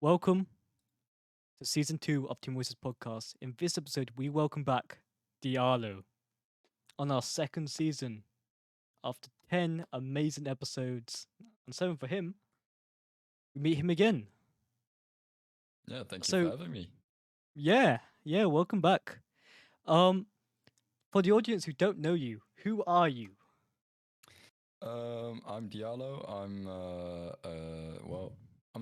Welcome to season 2 of Team Voices podcast. In this episode, we welcome back Diallo on our second season. After 10 amazing episodes and 7 for him, we meet him again. Yeah, thank you for So, having me. welcome back. Um, for the audience who don't know you, who are you? I'm Diallo. I'm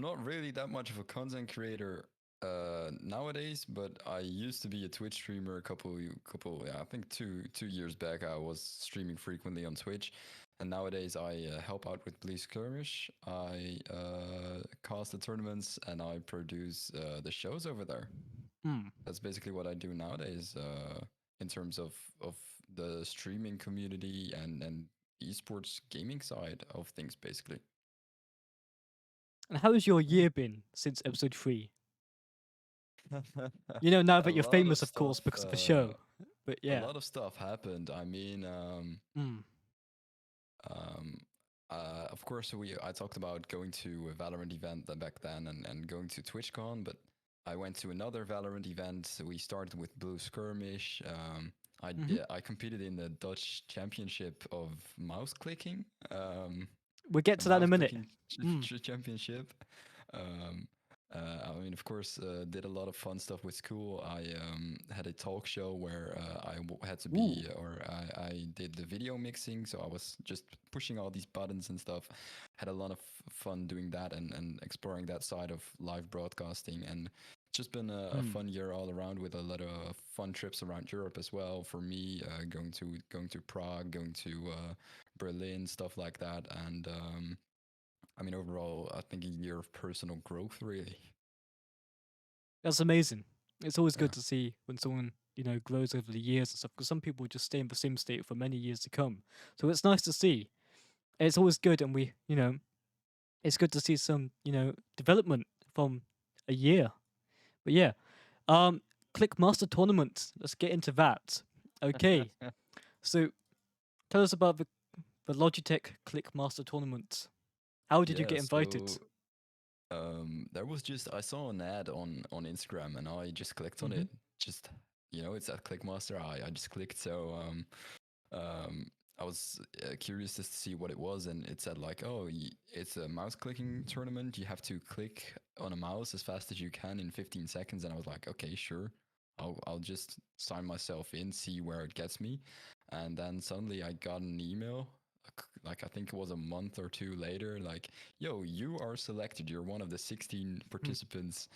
not really that much of a content creator nowadays, but I used to be a Twitch streamer yeah, I think two years back. I was streaming frequently on Twitch, and nowadays I help out with Skirmish. I cast the tournaments and I produce the shows over there. Hmm. That's basically what I do nowadays in terms of the streaming community and esports gaming side of things, basically. And how has your year been since episode 3? Now a that you're lot of famous, of course, stuff. because of the show. But A yeah. lot of stuff happened. I mean, Hmm. um, of course, I talked about going to a Valorant event back then and going to TwitchCon, but I went to another Valorant event. We started with Blue Skirmish. Mm-hmm. I competed in the Dutch Championship of mouse clicking. We'll get A to that in a mouse minute. clicking Mm. championship. Um, I mean, of course, did a lot of fun stuff with school. I had a talk show where had to Ooh. be, or I did the video mixing. So I was just pushing all these buttons and stuff. Had a lot of fun doing that and exploring that side of live broadcasting. And it's just been a Mm. fun year all around with a lot of fun trips around Europe as well. For me, going to Prague, going to Berlin, stuff like that. And I mean, overall, I think a year of personal growth, really. That's amazing. It's always Yeah. good to see when someone, grows over the years and stuff, because some people just stay in the same state for many years to come. So it's nice to see. It's always good, and it's good to see some, development from a year. But yeah, um, Click Master Tournament. Let's get into that. Okay, so tell us about the Logitech Click Master Tournament. How did you Yeah. get invited? There was just I saw an ad on Instagram and I just clicked on Mm-hmm. it. Just it's at Clickmaster. I just clicked. So um, I was curious just to see what it was, and it said like, oh, it's a mouse clicking tournament. You have to click on a mouse as fast as you can in 15 seconds. And I was like, okay, sure. I'll just sign myself in, see where it gets me. And then suddenly I got an email, like I think it was a month or two later, like, yo, you are selected. You're one of the 16 participants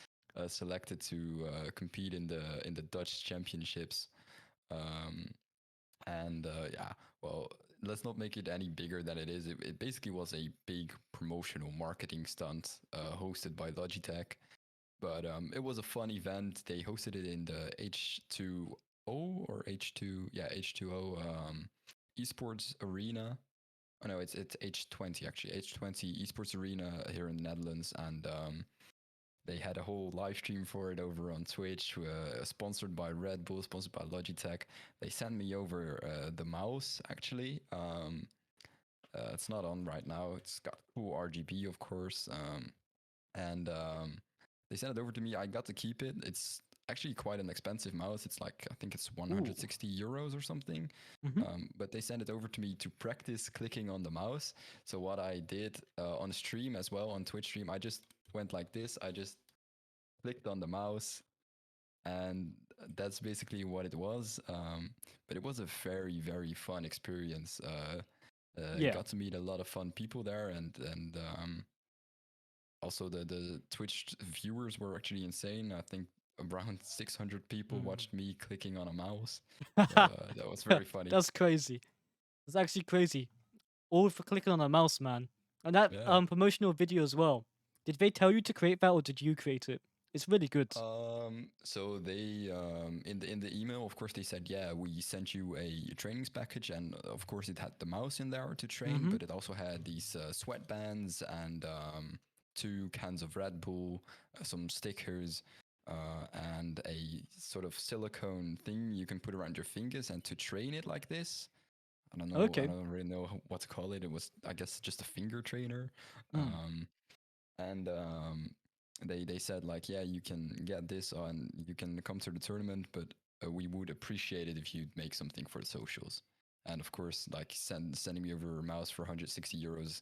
selected to compete in the Dutch championships. Um, and yeah, well, let's not make it any bigger than it is. It basically was a big promotional marketing stunt hosted by Logitech. But it was a fun event. They hosted it in the H2O or H2, yeah, H2O esports arena. Oh no, it's H20 actually. H20 esports arena here in the Netherlands, and they had a whole live stream for it over on Twitch, sponsored by Red Bull, sponsored by Logitech. They sent me over the mouse actually. It's not on right now. It's got cool RGB, of course, and they sent it over to me. I got to keep it. It's actually quite an expensive mouse. It's like I think it's Ooh. 160 euros or something. Mm-hmm. But they sent it over to me to practice clicking on the mouse. So what I did on stream as well on Twitch stream, I just went like this. I just clicked on the mouse, and that's basically what it was. But it was a very fun experience. Yeah. Got to meet a lot of fun people there, and also the Twitch viewers were actually insane. I think around 600 people Mm. watched me clicking on a mouse. So that was very funny. That's crazy. That's actually crazy. All for clicking on a mouse, man. And that Yeah. promotional video as well. Did they tell you to create that, or did you create it? It's really good. So they in the email, of course, they said, yeah, we sent you a trainings package, and of course, it had the mouse in there to train, Mm-hmm. but it also had these sweatbands and two cans of Red Bull, some stickers, and a sort of silicone thing you can put around your fingers, and to train it like this. I don't know. I Okay. don't really know what to call it. It was, I guess, just a finger trainer. Mm. Um, and they said like, yeah, you can get this and you can come to the tournament, but we would appreciate it if you'd make something for the socials. And of course, like sending me over a mouse for 160 euros.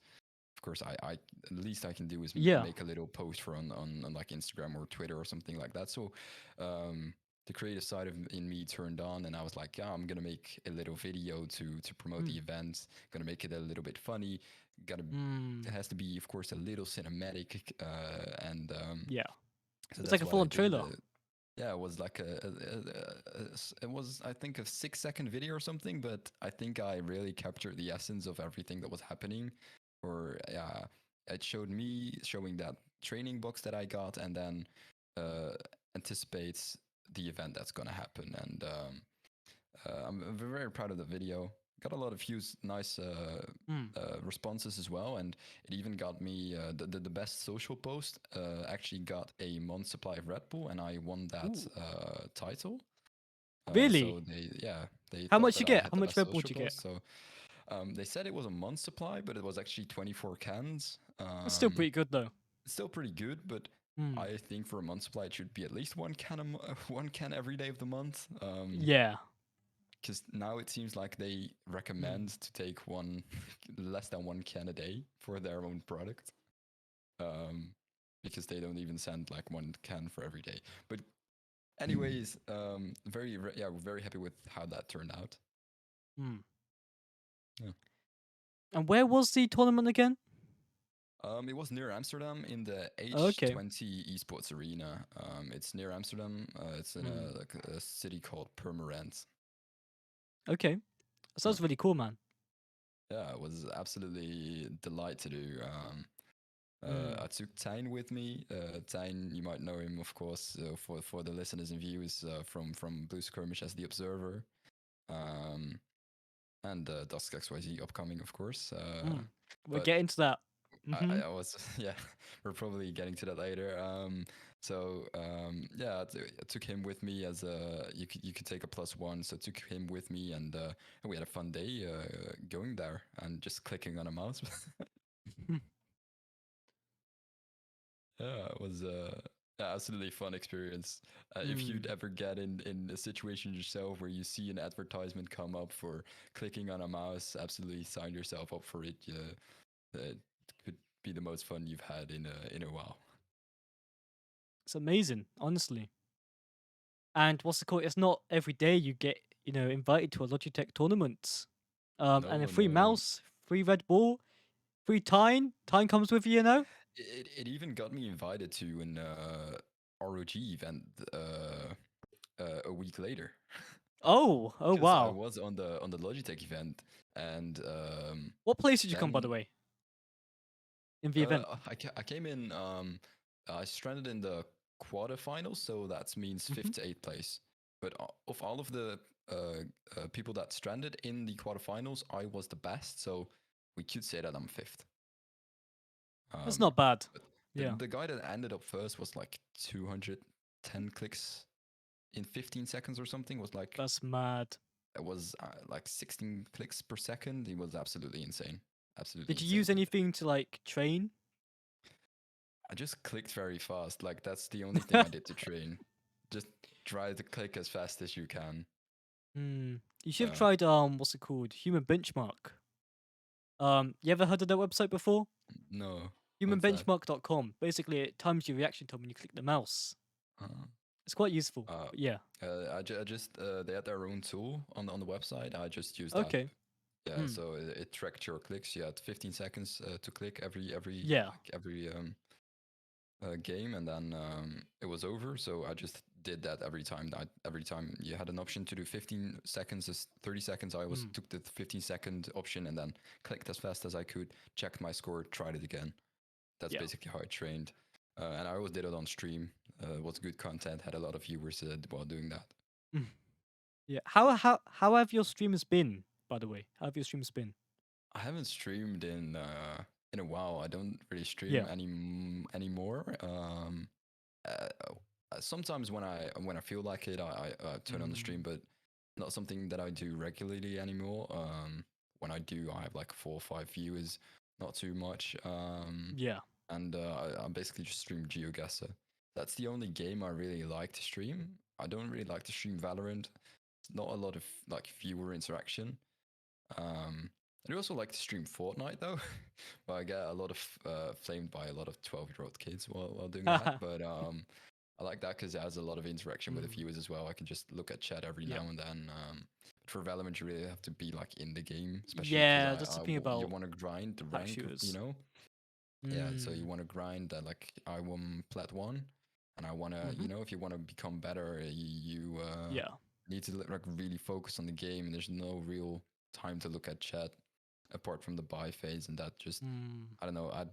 Of course, I the least I can do is Yeah. make a little post for on like Instagram or Twitter or something like that. So um, the creative side of in me turned on, and I was like, yeah, I'm gonna make a little video to promote the Mm. event. Gonna make it a little bit funny. Gotta Mm. It has to be, of course, a little cinematic, and Yeah. so It's like that's a what I full-on did. trailer. Yeah, it was like it was, I think, a 6 second video or something, but I think I really captured the essence of everything that was happening. Or yeah, it showed me showing that training box that I got, and then uh, anticipates the event that's gonna happen. And I'm very proud of the video. Got a lot of views, nice Mm. responses as well, and it even got me the best social post. Actually, got a month supply of Red Bull, and I won that Ooh. title. So Really? they How thought much you that I get? had How the much best Red Bull social do you get? post. So they said it was a month supply, but it was actually 24 cans. That's still pretty good though. It's still pretty good, but Mm. I think for a month supply, it should be at least one can one can every day of the month. Yeah. Because now it seems like they Mm. recommend to take one less than one can a day for their own product, um, because they don't even send like one can for every day. But anyways, yeah, we're very happy with how that turned out. Mm. Yeah. And where was the tournament again? It was near Amsterdam in the Okay. H20 esports arena. It's near Amsterdam. It's in Mm. like a city called Purmerend. Okay. That Yeah. sounds really cool, man. Yeah, it was absolutely delight to do. Mm. I took Tijn with me. Tijn, you might know him, of course, for the listeners and viewers, from Blue Skirmish as the observer, um, and Dusk XYZ upcoming, of course. Mm. We'll But get into that. Mm-hmm. I was yeah, we're probably getting to that later. Yeah, I took him with me as a you could take a +1, so I took him with me, and we had a fun day going there and just clicking on a mouse. Yeah, it was absolutely fun experience. If you'd Mm. ever get in a situation yourself where you see an advertisement come up for clicking on a mouse, absolutely sign yourself up for it. It could be the most fun you've had in a while. It's amazing, honestly. And what's the call? It's not every day you get, invited to a Logitech tournament. And a No, free no. mouse, free Red Bull, free Tine. Tine comes with you. It even got me invited to an ROG event a week later Oh because I wow. was on the Logitech event, and What place did you come, by the then way, in the event? I came in. I stranded in the quarterfinals, so that means Hmm. fifth to eighth place. But of all of the people that stranded in the quarterfinals, I was the best. So we could say that I'm fifth. That's Um, not bad. but Yeah, the guy that ended up first was like 210 clicks in 15 seconds or something. Was like that's mad. it was like 16 clicks per second. He was absolutely insane. Absolutely Did you insane. use anything to like train? I just clicked very fast. Like that's the only thing I did to train. Just try to click as fast as you can. Hmm. You should have Uh, tried what's it called? Human Benchmark. You ever heard of that website before? no, what's that? Humanbenchmark.com. Basically, it times your reaction time when you click the mouse. Uh, It's quite useful. uh, But yeah. I just they had their own tool on the website. I just used that. Okay. Yeah, Hmm. so it tracked your clicks. You had 15 seconds to click Yeah. every game, and then it was over. So I just did that every time. Every time you had an option to do 15 seconds, 30 seconds, I always Hmm. took the 15-second option and then clicked as fast as I could, checked my score, tried it again. That's Yeah. basically how I trained, and I always did it on stream. Was good content, had a lot of viewers while doing that. Mm. Yeah. How have your streamers been, by the way? How have your streamers been? I haven't streamed in a while. I don't really stream Yeah. anymore. Uh, Sometimes when I feel like it, I turn on the stream, Mm. but not something that I do regularly anymore. When I do, I have like 4 or 5 viewers, not too much. Yeah. and I basically just stream GeoGuessr. That's the only game I really like to stream. I don't really like to stream Valorant. It's not a lot of like viewer interaction. Um, I do also like to stream Fortnite though, but I get a lot of flamed by a lot of 12-year-old kids while doing that. But I like that because it has a lot of interaction with the Mm, viewers as well. I can just look at chat every yeah. now and then. But for Valorant, you really have to be like in the game, especially because Yeah, that's the thing you about want to grind the patch rank, you shooters. know. Yeah, so you Mm, want to grind that. Like I won plat one, and I want to, mm-hmm. if you want to become better, you Yeah. need to like really focus on the game, and there's no real time to look at chat apart from the buy phase, and that just Mm, I don't know. I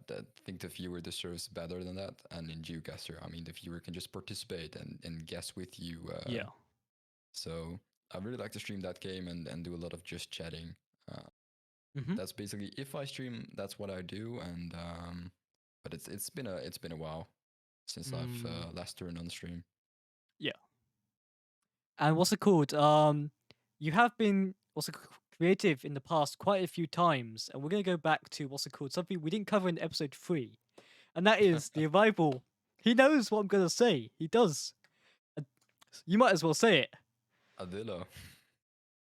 think the viewer deserves better than that. And in GeoGuessr, I mean, the viewer can just participate and guess with you. yeah. So I really like to stream that game and do a lot of just chatting. Uh, Mm-hmm. that's basically if I stream, that's what I do. And but it's been a while since I've Mm, last turned on stream. yeah. And what's it called? You have been creative in the past quite a few times, and we're gonna go back to what's it called? Something we didn't cover in episode 3, and that is the arrival. He knows what I'm gonna say. He does. Uh, You might as well say it. Adillo,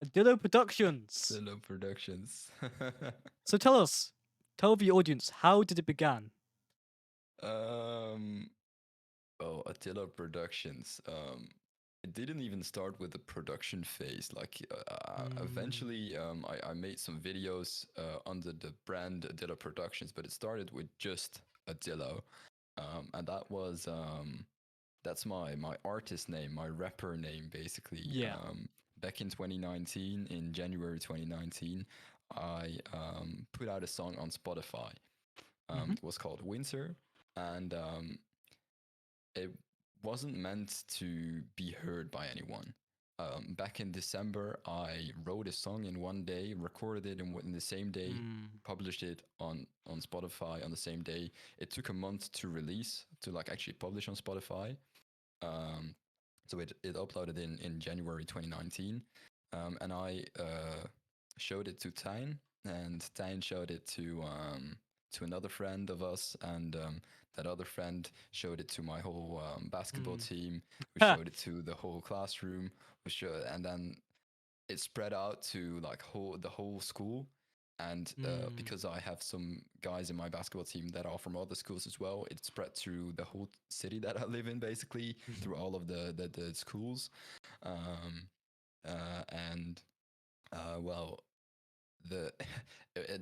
Adillo Productions. Adillo Productions. So tell the audience, how did it begin? um, Oh, Attila Productions. It didn't even start with the production phase. Like, Mm, eventually, I made some videos under the brand Attila Productions, but it started with just Attila, and that's my artist name, my rapper name, basically. yeah. Back in 2019, in January 2019, I put out a song on Spotify. Mm-hmm. It was called Winter, and it wasn't meant to be heard by anyone. Back in December, I wrote a song in one day, recorded it in the same day, Mm, published it on Spotify on the same day. It took a month to release, to like actually publish on Spotify. Um, so it uploaded in January 2019, and I showed it to Tijn, and Tijn showed it to another friend of us, and that other friend showed it to my whole basketball mm. team, who Ha! showed it to the whole classroom, and then it spread out to like the whole school. And Mm, because I have some guys in my basketball team that are from other schools as well, it spread through the whole city that I live in, basically through all of the schools. Um, and well, the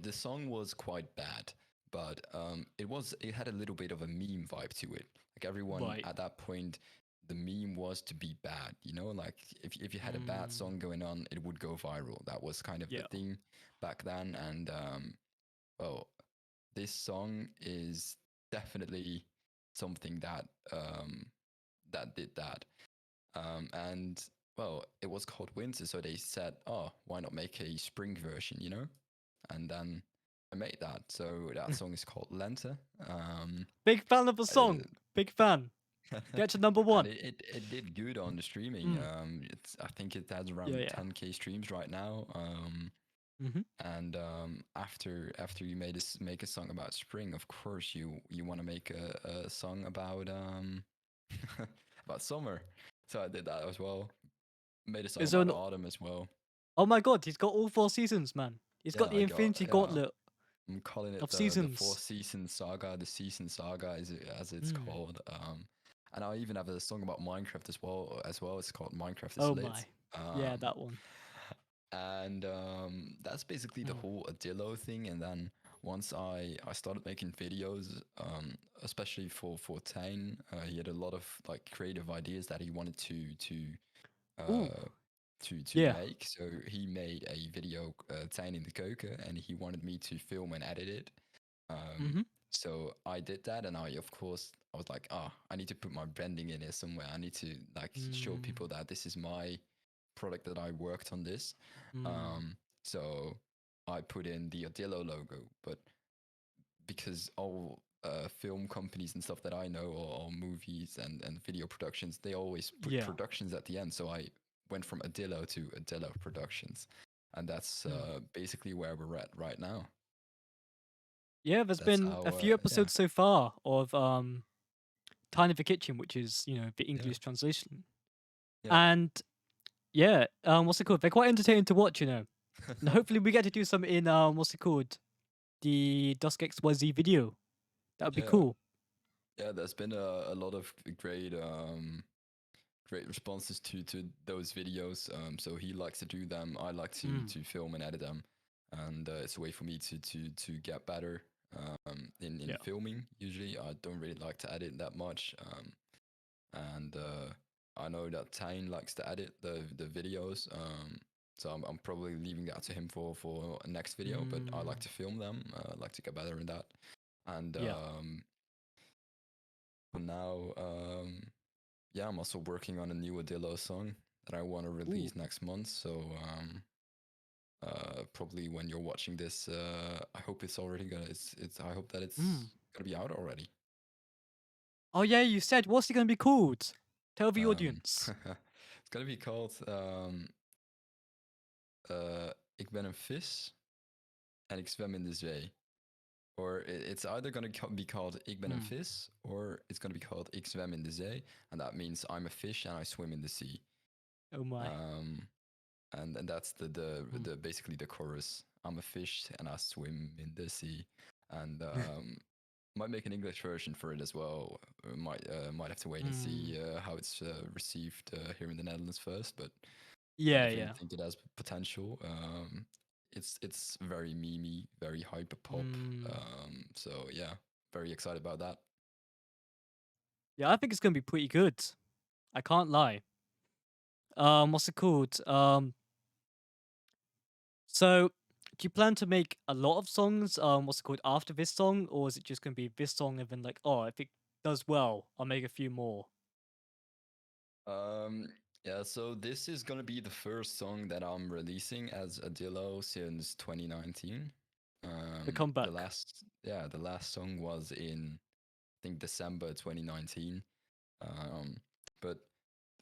the song was quite bad, but it had a little bit of a meme vibe to it. Like everyone right. at that point, the meme was to be bad. You know, like if you had a bad Mm, song going on, it would go viral. That was kind of the yeah. thing back then. And well, this song is definitely something that did that. And well, it was called Winter, so they said, "Oh, why not make a spring version?" You know, and then I made that. So that song is called Lente. Big fan of the Uh, song. Big fan. Get to number and one. it did good on the streaming. Mm, I think it has yeah, around yeah. 10K streams right now. Mm-hmm. And after you make a song about spring, of course you want to make a song about about summer. So I did that as well. Made a song Is there about an autumn as well. Oh my god, he's got all 4 seasons, man. He's got Yeah, the I got Infinity yeah. Gauntlet I'm calling it of the four seasons. season saga, the season saga as it's Mm. called. And I even have a song about Minecraft as well. It's called Minecraft is Oh lit. my. Yeah, that one. And that's basically the Mm. whole Adillo thing. And then once I started making videos, especially for Tijn, he had a lot of like creative ideas that he wanted Ooh. uh, to Yeah. make. So he made a video, Tijn in the Keuken, and he wanted me to film and edit it. Um, Mm-hmm. so I did that, and I was like, I need to put my branding in here somewhere. I need to like show Mm. people that this is my product, that I worked on this. Mm. So I put in the Adillo logo, but because all film companies and stuff that I know, or movies and video productions, they always put Yeah. productions at the end. So I went from Adillo to Adillo Productions, and that's Mm. basically where we're at right now. Yeah, there's That's been how. a few Yeah, episodes so far of Tiny the Kitchen, which is, the yeah, English translation. yeah. And yeah, what's it called? They're quite entertaining to watch. And hopefully we get to do some in what's it called? The Dusk XYZ video. That would be Yeah, cool. yeah. There's been a lot of great responses to those videos. So he likes to do them. I like Mm, to film and edit them, and it's a way for me to get better in yeah. filming. Usually, I don't really like to edit that much, and I know that Tijn likes to edit the videos. So I'm probably leaving that to him for a next video. But I like Mm, to film them. I like to get better in that, and yeah. for now. Yeah, I'm also working on a new Adillo song that I want to Ooh. release next month. So probably when you're watching this, I hope it's already gonna. It's. I hope that Mm. it's gonna be out already. Oh yeah, you said what's it gonna be called? Tell the audience. It's gonna be called Ik ben een vis en ik zwem in de zee. Or it's either gonna be called Ik ben een Mm. vis, or it's gonna be called Ik zwem in de zee, and that means I'm a fish and I swim in the sea. Oh my. Um, and that's Mm. the basically the chorus. I'm a fish and I swim in the sea, and might make an English version for it as well. Might have to wait and Mm. see how it's received here in the Netherlands first, but I Yeah, definitely yeah. think it has potential. It's very memey, very hyper pop. Mm. So yeah, very excited about that. Yeah, I think it's gonna be pretty good. I can't lie. What's it called? So do you plan to make a lot of songs? What's it called after this song, or is it just gonna be this song and then like, oh, if it does well, I'll make a few more. Um, yeah, so this is gonna be the first song that I'm releasing as Adillo since 2019. The The comeback. last, yeah, the last song was in I think December 2019. Um, but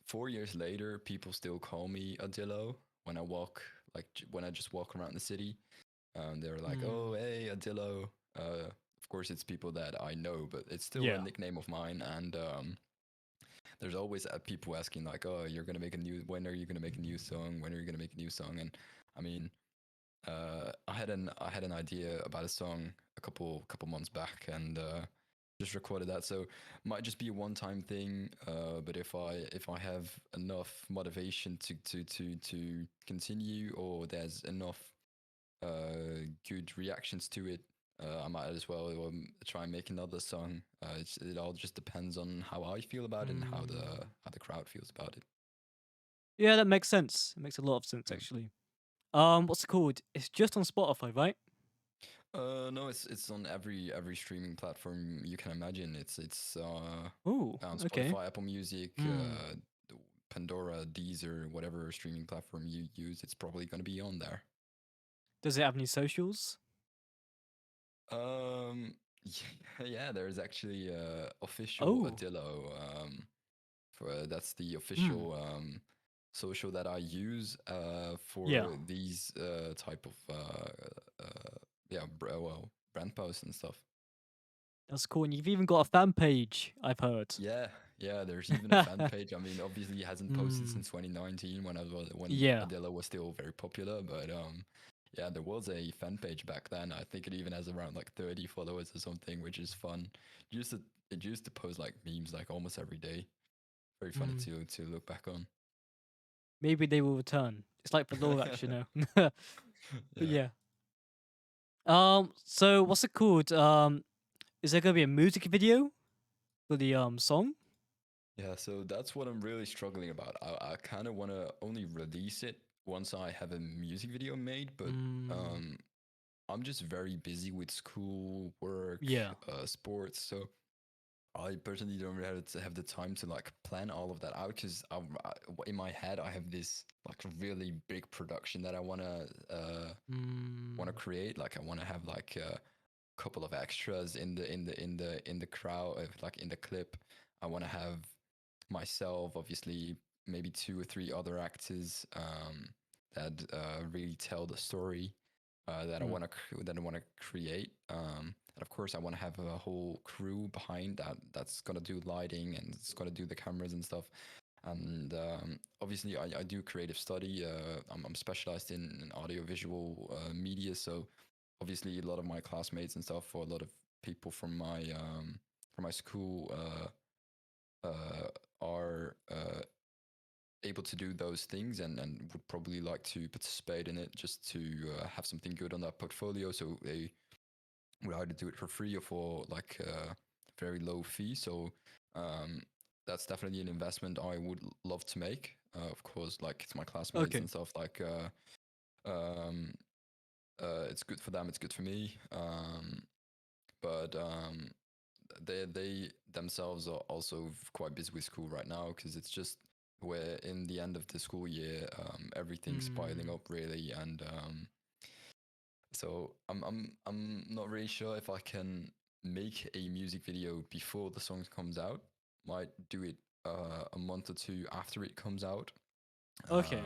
4 years later, people still call me Adillo when I walk, when I just walk around the city. They're like, "Oh, Mm. hey, Adillo." Of course, it's people that I know, but it's still a Yeah. nickname of mine, and there's always people asking like, "Oh, you're gonna make a new? When are you gonna make a new song? When are you gonna make a new song?" And I mean, I had an idea about a song a couple months back, and just recorded that. So might just be a one time thing. But if I have enough motivation to continue, or there's enough good reactions to it, I might as well try and make another song. It all just depends on how I feel about it and Mm. how the crowd feels about it. Yeah, that makes sense. It makes a lot of sense Yeah. actually. What's it called? It's just on Spotify, right? No, it's on every streaming platform you can imagine. It's Oh, on okay. Spotify, Apple Music, Mm. Pandora, Deezer, whatever streaming platform you use. It's probably gonna be on there. Does it have any socials? Um, yeah, there's actually official Oh, Adillo. That's the mm. official social that I use Yeah, for these type of yeah, brand posts and stuff. that's cool. And you've even got a fan page, I've heard. Yeah, yeah. There's even a fan page. I mean, obviously, it hasn't posted Mm. since 2019 when Yeah. Adillo was still very popular. But yeah, there was a fan page back then. I think it even has around like 30 followers or something, which is fun. It used to post like memes like almost every day. Very funny Mm. to look back on. Maybe they will return. It's like the law action, But Yeah. yeah. So what's it called? Is there gonna be a music video for the song? Yeah, so that's what I'm really struggling about. I kind of want to only release it once I have a music video made, but Mm. um, I'm just very busy with school, work, Yeah. sports. So I personally don't really have the time to like plan all of that out because in my head I have this like really big production that I want to Mm. create. Like I want to have like a couple of extras in the crowd, like in the clip. I want to have myself, obviously, maybe two or three other actors that really tell the story. that I Mm. want to create. And of course, I want to have a whole crew behind that's gonna do lighting and it's gonna do the cameras and stuff. And obviously, I do creative study. I'm specialized in audiovisual media, so obviously, a lot of my classmates and stuff, or a lot of people from my school, are able to do those things and would probably like to participate in it just to have something good on their portfolio. So they would either do it for free or for like a very low fee. So um, that's definitely an investment I would love to make. Of course, like it's my classmates Okay. and stuff. Like um, it's good for them. It's good for me. But they themselves are also quite busy with school right now because it's just we're in the end of the school year. Everything's piling Mm. up really, and so I'm not really sure if I can make a music video before the song comes out. Might do it a month or two after it comes out. Okay.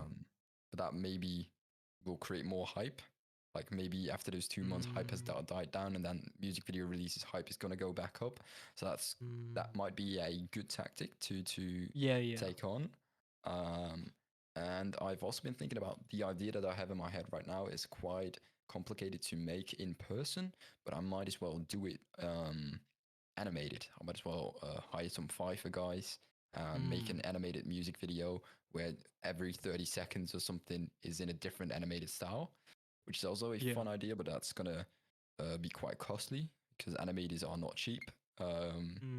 But that maybe will create more hype. Like maybe after those 2 months, hype has Mm. died down, and then music video releases, hype is gonna go back up. So that Mm. might be a good tactic to Yeah, yeah. take on. Um, and I've also been thinking about the idea that I have in my head right now is quite complicated to make in person, but I might as well do it animated. I might as well hire some Fiverr guys, make Mm. an animated music video where every 30 seconds or something is in a different animated style, which is also a Yeah. fun idea, but that's gonna be quite costly because animators are not cheap,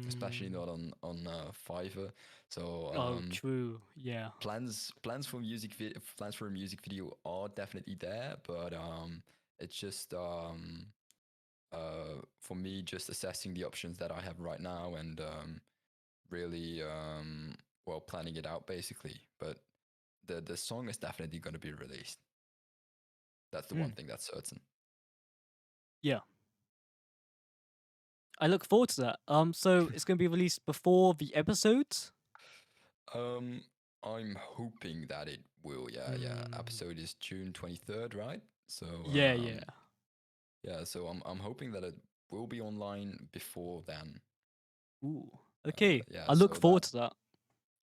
especially Mm. not on Fiverr. So Oh, true. Yeah. plans for plans for a music video are definitely there, but it's just for me just assessing the options that I have right now and really well planning it out basically. But the song is definitely going to be released. That's the one Mm. thing that's certain. Yeah. I look forward to that. So it's gonna be released before the episodes. um, I'm hoping that it will. Yeah, yeah. Mm. Episode is June 23rd, right? So Yeah, yeah. yeah. So I'm hoping that it will be online before then. Ooh. Okay. Yeah. I look So forward that to that.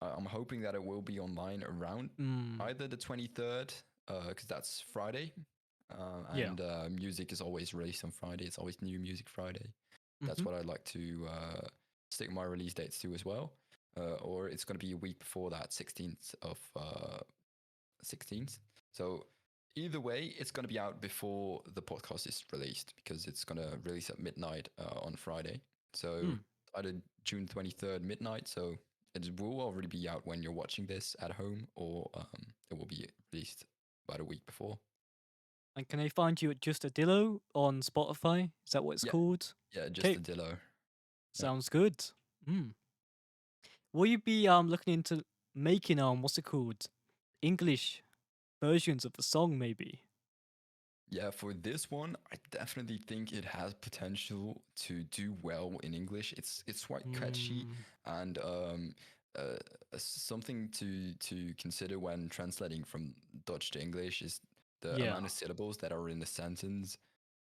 I'm hoping that it will be online around Mm. either the 23rd, because that's Friday, Yeah. and music is always released on Friday. It's always New Music Friday. That's Mhm. what I'd like to stick my release dates to as well. Or it's going to be a week before that, 16th of 16th. So either way, it's going to be out before the podcast is released because it's going to release at midnight on Friday. So Mm. either June 23rd midnight. So it will already be out when you're watching this at home, or it will be released about a week before. And can I find you at Just Adillo on Spotify? Is that what it's Yeah, called? yeah, just Okay. a Dillo. Yeah. Sounds good. Mm. Will you be looking into making what's it called? English versions of the song maybe? Yeah, for this one, I definitely think it has potential to do well in English. It's quite catchy Mm. and something to consider when translating from Dutch to English is the Yeah. amount of syllables that are in the sentence.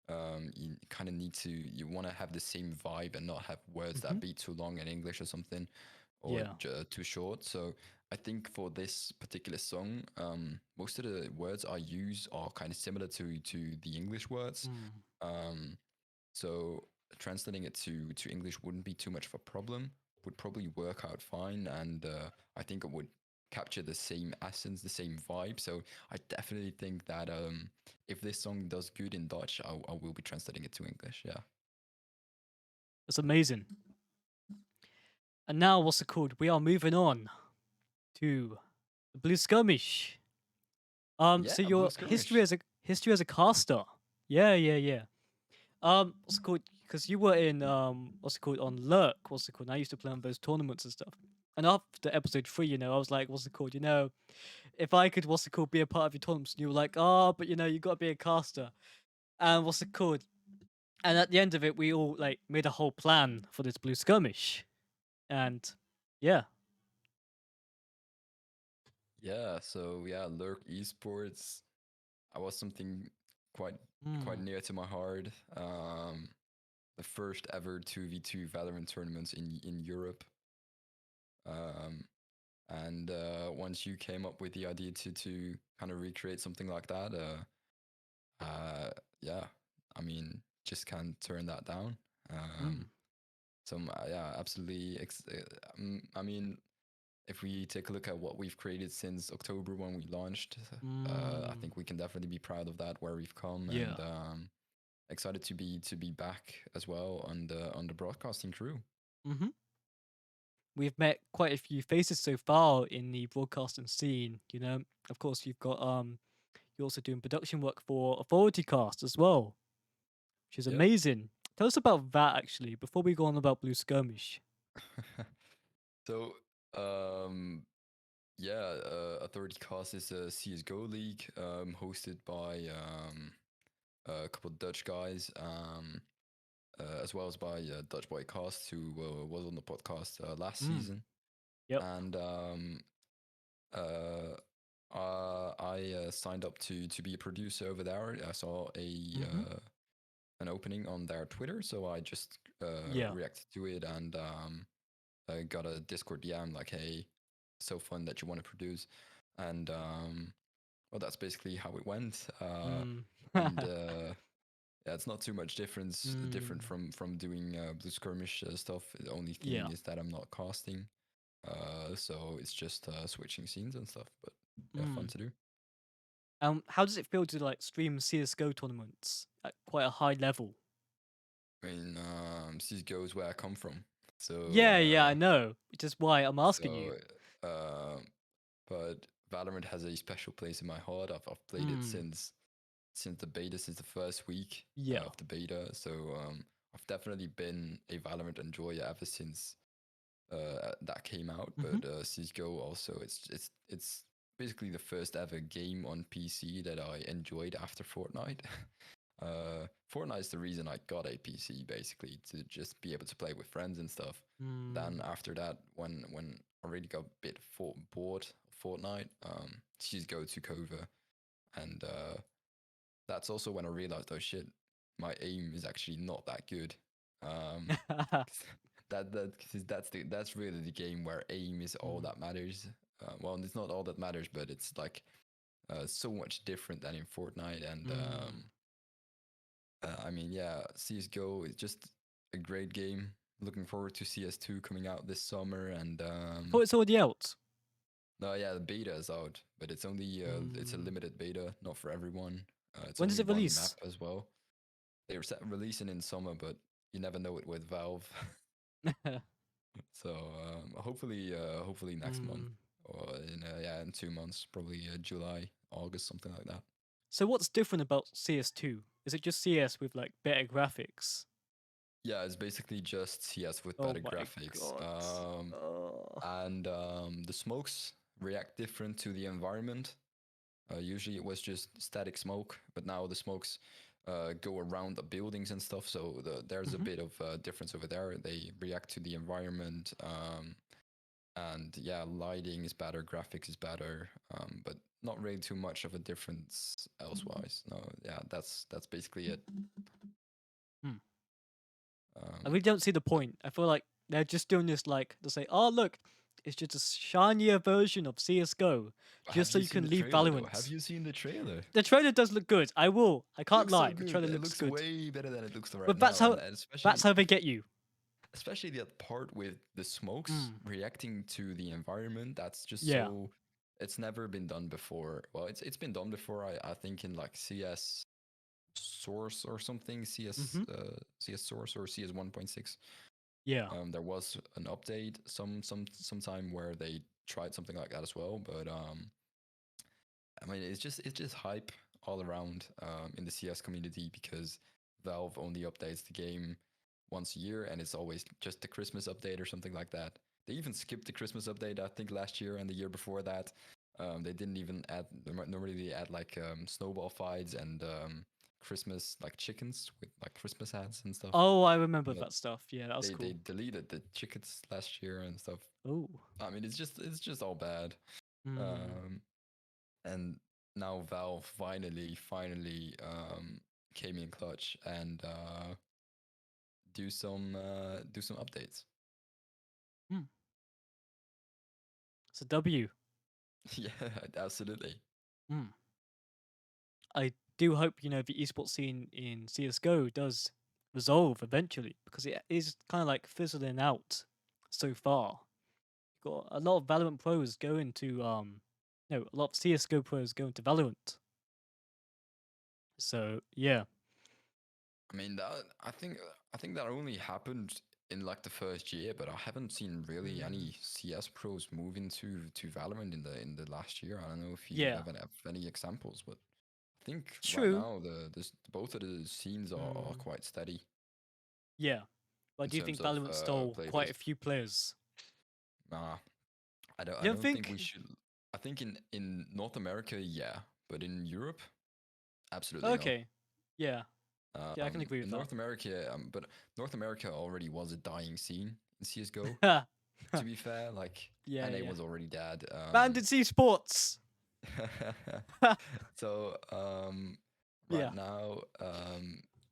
You kind of need to you want to have the same vibe and not have words Mhm. that be too long in English or something or Yeah. too short. So I think for this particular song, most of the words I use are kind of similar to the English words. Mm. Um, so translating it to English wouldn't be too much of a problem. Would probably work out fine, and I think it would capture the same essence, the same vibe. So I definitely think that if this song does good in Dutch, I will be translating it to English. Yeah. That's amazing. And now what's it called? We are moving on to the Blue Skirmish. Yeah, So Blue your Skirmish. history as a caster. Yeah, yeah, yeah. What's it called? Because you were in what's it called on Lurk? What's it called? And I used to play on those tournaments and stuff. And after episode 3, I was like, what's it called? If I could, what's it called, be a part of your tournaments, and you were like, oh, but you got to be a caster. And what's it called? And at the end of it, we all like made a whole plan for this Blue Skirmish. And yeah, Yeah. So yeah, Lurk Esports. I was something quite Mm. near to my heart. The first ever 2v2 Valorant tournaments in Europe. Um, and once you came up with the idea to kind of recreate something like that, yeah, I mean, just can't turn that down. Mm. Yeah, absolutely. I mean, if we take a look at what we've created since October when we launched, I Mm. think we can definitely be proud of that, where we've come, Yeah. and excited to be back as well on the broadcasting crew. Mm-hmm. We've met quite a few faces so far in the broadcasting scene. Of course, you're also doing production work for Authority Cast as well, which is Yep. amazing. Tell us about that actually before we go on about Blue Skirmish. So, um, yeah, Authority Cast is a CS:GO league hosted by a couple of Dutch guys, as well as by Dutch Boy Cast, who was on the podcast last Mm. season. Yep. And uh, I signed up to be a producer over there. I saw Mm-hmm. an opening on their Twitter, so I just Yeah. reacted to it, and I got a Discord DM like, "Hey, so fun that you want to produce," and well, that's basically how it went. Mm. And Yeah, it's not too much different Mm. from doing Blue Skirmish stuff. The only Yeah. thing is that I'm not casting, so it's just switching scenes and stuff. But yeah, fun Mm. to do. How does it feel to like stream CS:GO tournaments at quite a high level? I mean, CS:GO is where I come from, so Yeah, yeah, I know. Which is why I'm asking you. so uh, but Valorant has a special place in my heart. I've played it Mm. since the beta, since the first week Yeah. of the beta. So I've definitely been a Valorant enjoyer ever since that came out. Mm-hmm. But CS:GO also, it's basically the first ever game on PC that I enjoyed after Fortnite. Fortnite is the reason I got a PC, basically, to just be able to play with friends and stuff. Then Mm. after that, when I really got a bit bored of Fortnite, CS:GO took over, and that's also when I realized, oh shit, my aim is actually not that good. Um, that's really the game where aim is all Mm. that matters. Well, it's not all that matters, but it's like so much different than in Fortnite. And Mm. I mean, yeah, CS:GO is just a great game. Looking forward to CS2 coming out this summer, and Thought it's already out. no, yeah, the beta is out, but it's a Mm. limited beta, not for everyone. It's When does only it one map release? as well. They were releasing in summer, but you never know it with Valve. So hopefully next month, Mm. or in 2 months, probably July, August, something like that. So what's different about CS2? Is it just CS with like better graphics? Yeah, it's basically just CS with Oh better my graphics. god. Oh. And the smokes react different to the environment. Usually it was just static smoke, but now the smokes go around the buildings and stuff. So there's a Mm-hmm. bit of difference over there. They react to the environment, and yeah, lighting is better, graphics is better, but not really too much of a difference elsewise. No, yeah, that's basically it. Hmm. I Um, really don't see the point. I feel like they're just doing this like to say, "Oh, look, it's just a shinier version of CS:GO, just have so you you seen can the leave trailer though? Have Valorant." you seen the trailer? The trailer does look good. I will. I It can't looks so lie. The good. trailer It looks looks good. way better than it looks right But now, and that's how they get you. especially the part with the smokes Mm. reacting to the environment. That's just Yeah. so. It's never been done before. Well, it's been done before. I think in like CS Source or something, Mm-hmm. CS Source or CS 1.6. Yeah. There was an update sometime where they tried something like that as well. But I mean, it's just hype all around in the CS community, because Valve only updates the game once a year, and it's always just the Christmas update or something like that. They even skipped the Christmas update, I think, last year and the year before that. They didn't even add. Normally, they add like snowball fights and Christmas like chickens with like Christmas hats and stuff. Oh, I remember But that stuff. Yeah, that was they cool. deleted the chickens last year and stuff. Oh. I mean, it's just all bad. Mm. Um, and now Valve finally came in clutch and do some updates. Hmm. It's a W. Yeah, absolutely. Hmm. I do hope the esports scene in CS:GO does resolve eventually because it is kind of like fizzling out so far. Got a lot of Valorant pros going to no, a lot of CS:GO pros going to Valorant. So yeah. I mean that I think that only happened in like the first year, but I haven't seen really Mm, any CS pros move into to Valorant in the last year. I don't know if you yeah. have any examples, but I think right True. now both of the scenes are Mm, quite steady yeah. But I in do terms think of Valorant stole play quite base. a few players. Nah, You I don't don't think we think? should. I think in North America, yeah, but in Europe, absolutely not. Okay. Yeah. Yeah, I can agree with In that. North America, but North America already was a dying scene in CS:GO. To be fair, like Yeah, NA yeah. was already dead. Bandit Sports. So right Yeah. now,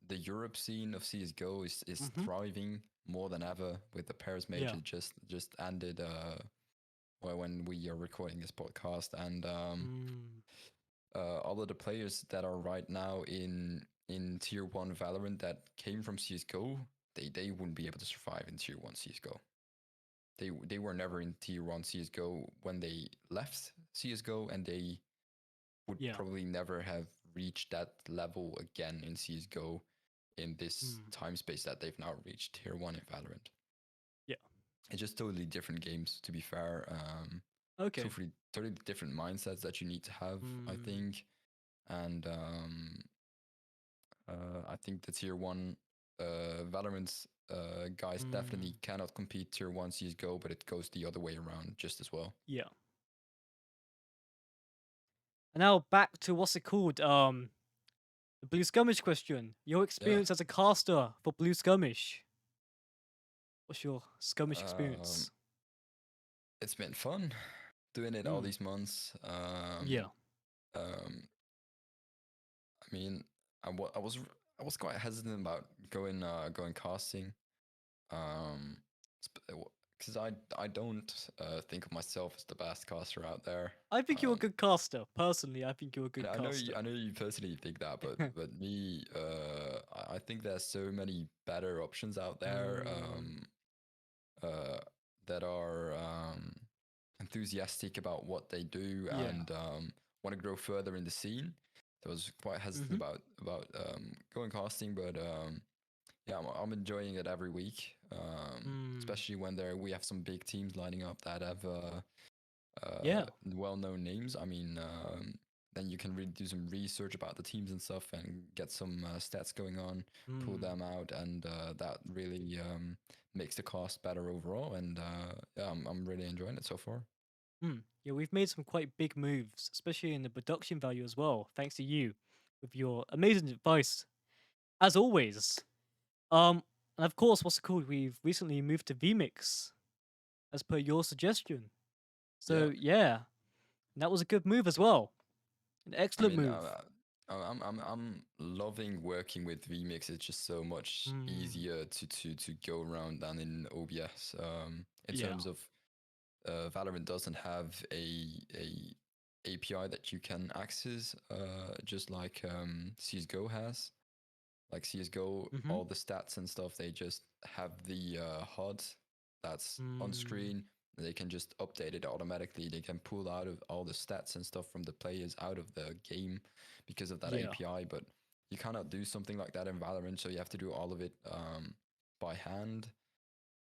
the Europe scene of CS:GO is Mhm. thriving more than ever with the Paris Yeah. Major just ended. Well, when we are recording this podcast, and Mm, all of the players that are right now in Tier One Valorant that came from CS:GO, they wouldn't be able to survive in Tier One CS:GO. They were never in Tier One CS:GO when they left CS:GO, and they would yeah. probably never have reached that level again in CS:GO in this Mm, time space that they've now reached Tier One in Valorant. yeah. It's just totally different games, to be fair. Okay. Totally different mindsets that you need to have, I Mm, think. And I think the Tier 1 Valorant guys definitely mm, cannot compete Tier 1 CSGO, but it goes the other way around just as well. yeah. And now back to what's it called? The Blue Skirmish question. Your Yeah. experience as a caster for Blue Skirmish. What's your skirmish Um, experience? it's been fun doing it all Mm, these months. yeah. Um, I mean, I was quite hesitant about going casting. Um, because I don't think of myself as the best caster out there. I think you're a Um, good caster. Personally, I think you're a good caster. I know you personally think that, but me, I think there's so many better options out there mm, uh, that are enthusiastic about what they do yeah. and want to grow further in the scene. So I was quite hesitant Mm-hmm. about going casting, but yeah, I'm enjoying it every week, Mm, especially when we have some big teams lining up that have yeah. well-known names. I mean, then you can really do some research about the teams and stuff and get some stats going on, pull Mm, them out, and that really makes the cost better overall. And yeah, I'm really enjoying it so far. yeah, we've made some quite big moves, especially in the production value as well, thanks to you with your amazing advice, as always. And of course, what's it called? We've recently moved to vMix, as per your suggestion. Yeah, So yeah, that was a good move as well. An I excellent mean, move. I'm loving working with VMix. It's just so much Mm, easier to go around than in OBS. In yeah. terms of Valorant doesn't have a API that you can access, just like CS:GO has. Like CS:GO, Mm-hmm. all the stats and stuff, they just have the HUD that's on Mm, screen. They can just update it automatically. They can pull out of all the stats and stuff from the players out of the game because of that yeah. API. But you cannot do something like that in Valorant, so you have to do all of it by hand,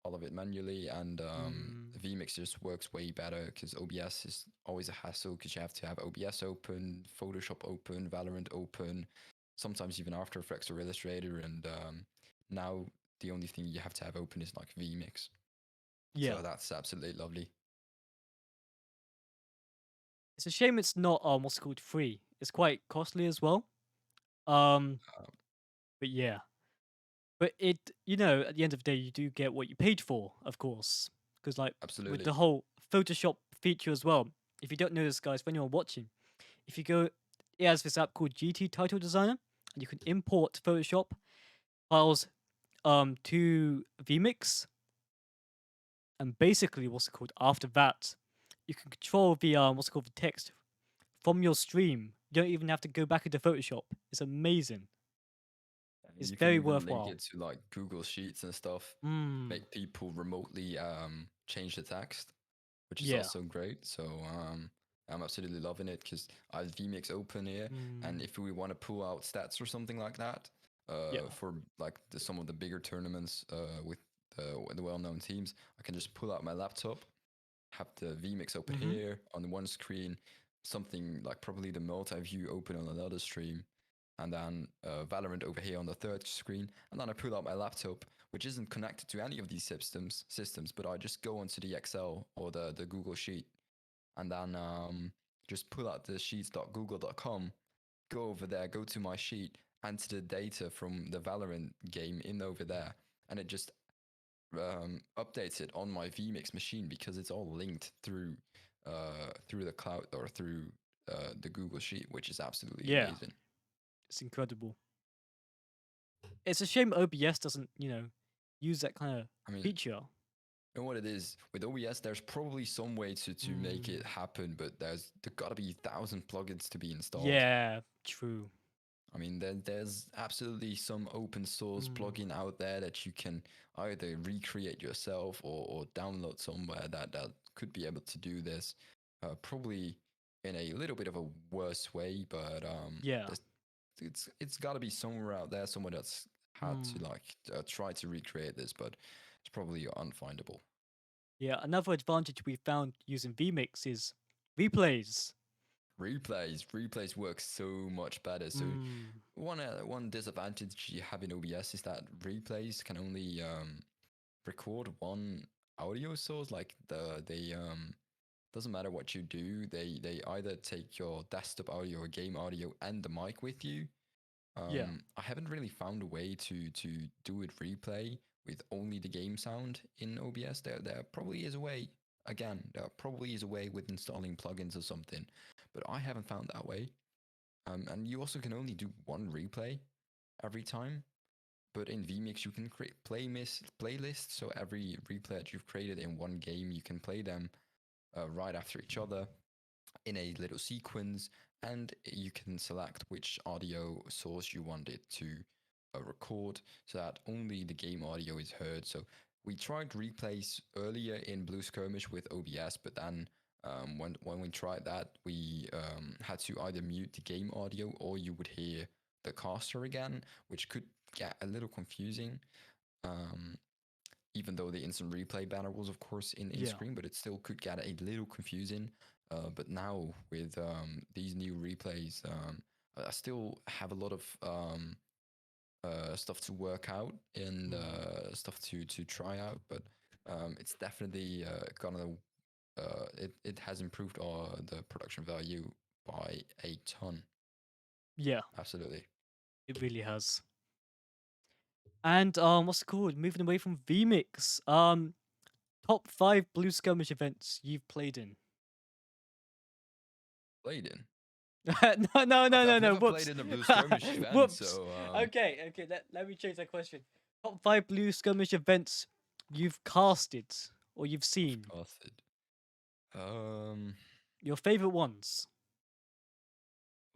all of it manually, and Mm, vmix just works way better because OBS is always a hassle because you have to have OBS open, Photoshop open, Valorant open, sometimes even After Effects or Illustrator, and now the only thing you have to have open is like vmix, yeah. so that's absolutely lovely. It's a shame it's not what's it called free. It's quite costly as well. Um, uh, but yeah. But at the end of the day, you do get what you paid for, of course. Because, like, with Absolutely. the whole Photoshop feature as well, if you don't know this, guys, for anyone watching, if you go it has this app called GT Title Designer, and you can import Photoshop files to vMix, and basically what's it called? After that, you can control the what's it called, the text from your stream. You don't even have to go back into Photoshop. It's amazing. And It's you can very even link worthwhile. it to like Google Sheets and stuff. Mm, Make people remotely change the text, which is yeah. also great. So I'm absolutely loving it because I have vMix open here, and Mm, if we want to pull out stats or something like that, yeah. for like some of the bigger tournaments with the well-known teams, I can just pull out my laptop, have the vMix open Mm-hmm. here on one screen, something like probably the multi-view open on another stream, and then Valorant over here on the third screen, and then I pull out my laptop, which isn't connected to any of these systems, but I just go onto the Excel or the Google Sheet, and then just pull out the sheets.google.com, go over there, go to my sheet, enter the data from the Valorant game in over there, and it just updates it on my vMix machine because it's all linked through the cloud or through the Google Sheet, which is absolutely Yeah. amazing. It's incredible. It's a shame OBS doesn't, use that kind of I mean, feature. you know what it is with OBS? There's probably some way to make it Mm, happen, but there gotta be 1,000 plugins to be installed. yeah, true. I mean, there's absolutely some open source Mm, plugin out there that you can either recreate yourself or download somewhere that could be able to do this. Probably in a little bit of a worse way, but yeah. it's got to be somewhere out there, someone that's had to Mm, like try to recreate this, but it's probably unfindable. yeah. Another advantage we found using vMix is replays. Replays work so much better. So Mm, one disadvantage you have in OBS is that replays can only record one audio source. Like they doesn't matter what you do, they either take your desktop audio or game audio and the mic with you. yeah. I haven't really found a way to do it replay with only the game sound in OBS. There probably is a way. Again, there probably is a way with installing plugins or something, but I haven't found that way. And you also can only do one replay every time. But in vMix, you can create playlists. So every replay that you've created in one game, you can play them right after each other in a little sequence, and you can select which audio source you want it to record so that only the game audio is heard. So we tried replays earlier in Blue Skirmish with OBS, but then when we tried that, we had to either mute the game audio or you would hear the caster again, which could get a little confusing. Um, Even though the instant replay banner was of course in Yeah. screen, but it still could get a little confusing. But now with these new replays, I still have a lot of stuff to work out and Mm, stuff to try out. But it's definitely gonna it has improved the production value by a ton. yeah. Absolutely. It really has. And what's it called? Moving away from vMix. Top 5 Blue Skirmish events you've played in. Played in. No, no, no, no, I've no. never played Whoops. in a Blue Skirmish event, Whoops. so Okay, okay. Let me change that question. Top 5 Blue Skirmish events you've casted or you've seen. casted. Um, Your favorite ones.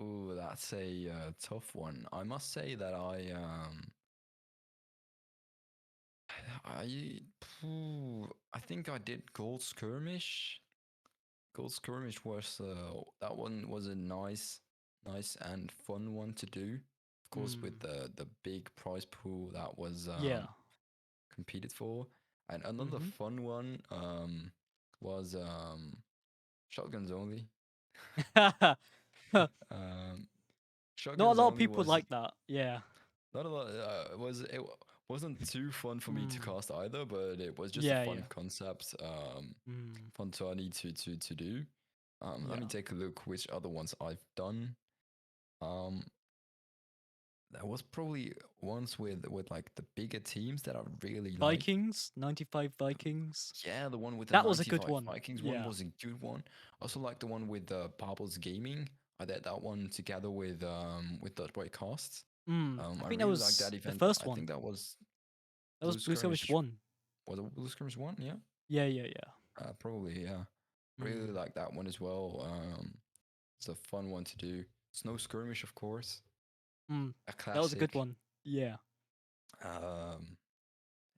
Oh, that's a tough one. I must say that I I think I did Gold Skirmish. Gold Skirmish was that one was a nice and fun one to do. Of course, with Mm, the big prize pool that was yeah. competed for, and another Mm-hmm. fun one was shotguns only. Um, Not a shotguns lot of only people was like that. Yeah. not a lot. Wasn't too fun for me to Mm, cast either, but it was just a yeah, fun yeah. concept, Mm, fun tourney to do. Let me yeah. take a look which other ones I've done. Um, there was probably ones with like the bigger teams that I really liked. Vikings, 95 Vikings. Yeah, the one with the That was a good 95 one. Vikings one Yeah. was a good one. Also like the one with Bubbles Gaming. I did that one together with Dot Boy Casts. I I think that really like that was the event. first I think one. that was That was Blue Blue Skirmish Skirmish. 1. Was it Blue Skirmish one? Yeah, Yeah, yeah, yeah. probably. Yeah, really Mm. like that one as well. It's a fun one to do. Snow Skirmish, of course, Mm. a That was a good classic. one. Yeah. Um,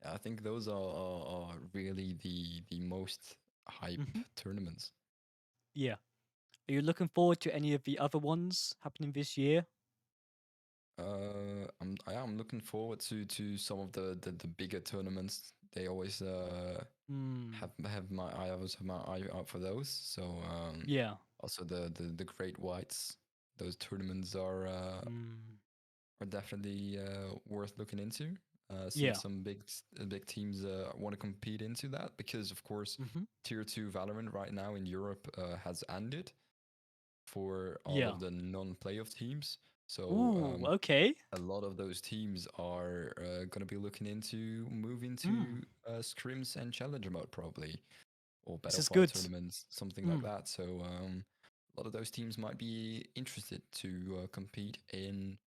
I think those are really the most hype hmm tournaments. Yeah. Are you looking forward to any of the other ones happening this year? I am looking forward to some of the bigger tournaments. They always Mm. have my I always have my eye out for those. So Yeah. also the Great Whites. Those tournaments Mm. are definitely worth looking into. Seeing Yeah. some big teams want to compete into that because of course hmm Tier 2 Valorant right now in Europe has ended for all Yeah. of the non-playoff teams. So Ooh, okay. a lot of those teams are going to be looking into moving Mm. to scrims and challenger mode probably, or This is Battlefy good. tournaments, something like Mm. that. So a lot of those teams might be interested to compete in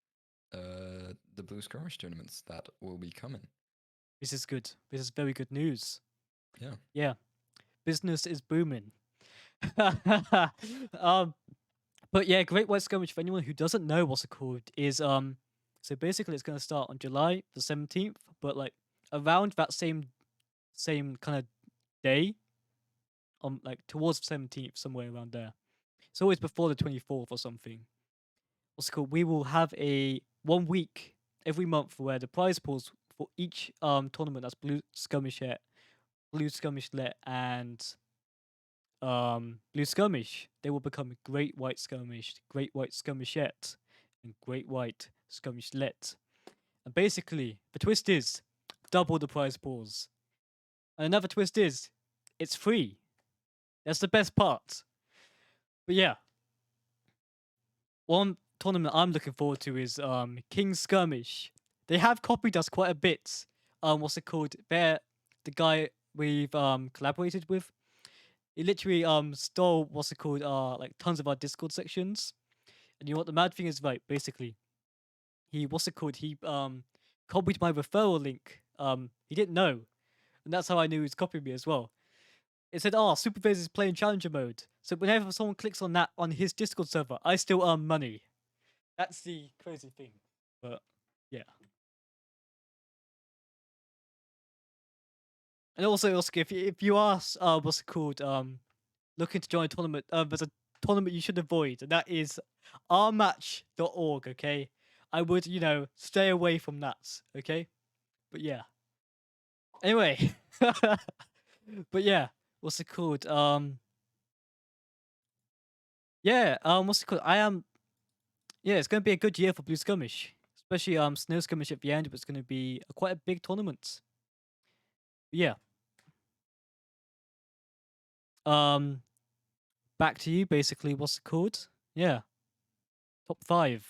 the Blue Skirmish tournaments that will be coming. This is good. This is very good news. Yeah. Yeah. Business is booming. um, but yeah, Great White Skirmish, for anyone who doesn't know what's it called, is so basically it's gonna start on July the 17th, but like around that same kind of day, like towards the 17th, somewhere around there. It's always before the 24th or something. What's it called? We will have a 1 week every month where the prize pools for each tournament that's Blue Skirmish Let, and Blue Skirmish, they will become Great White Skirmish, Great White Skirmishette, and Great White Skirmishlet. And basically, the twist is double the prize pools. And another twist is it's free. That's the best part. But yeah, one tournament I'm looking forward to is King's Skirmish. They have copied us quite a bit. What's it called? They're the guy we've collaborated with. He literally stole what's it called? Like tons of our Discord sections. And you know what the mad thing is, right? Basically, he what's it called? He copied my referral link. He didn't know, and that's how I knew he was copying me as well. It said, "Oh, SuperPhaze is playing challenger mode." So whenever someone clicks on that on his Discord server, I still earn money. That's the crazy thing. But yeah, and also, Oscar, if you are what's it called looking to join a tournament, there's a tournament you should avoid, and that is ourmatch.org. Okay, I would stay away from that. Okay, but yeah. Anyway, but yeah, what's it called? Yeah, what's it called? Yeah, it's gonna be a good year for Blue Skirmish, especially Snow Skirmish at the end. But it's gonna be quite a big tournament. Yeah. Um, back to you. Basically, what's it called? Yeah, top five.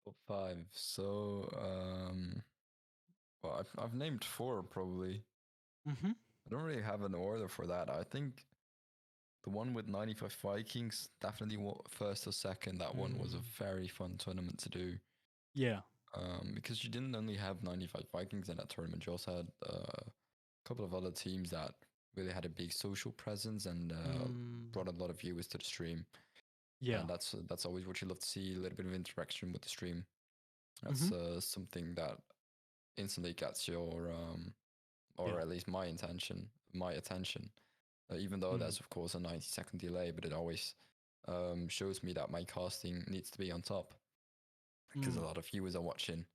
Top five. So well, I've named four probably. Mhm. I don't really have an order for that. I think the one with 95 Vikings, definitely first or second. That one was a Mm. very fun tournament to do. Yeah. Because you didn't only have 95 Vikings in that tournament, you also had a couple of other teams that really had a big social presence and Mm. brought a lot of viewers to the stream. Yeah. And that's always what you love to see, a little bit of interaction with the stream. That's Mhm. something that instantly gets your, or Yeah. at least my attention. Even though Mm. there's of course a 90-second delay, but it always shows me that my casting needs to be on top because a Mm. lot of viewers are watching.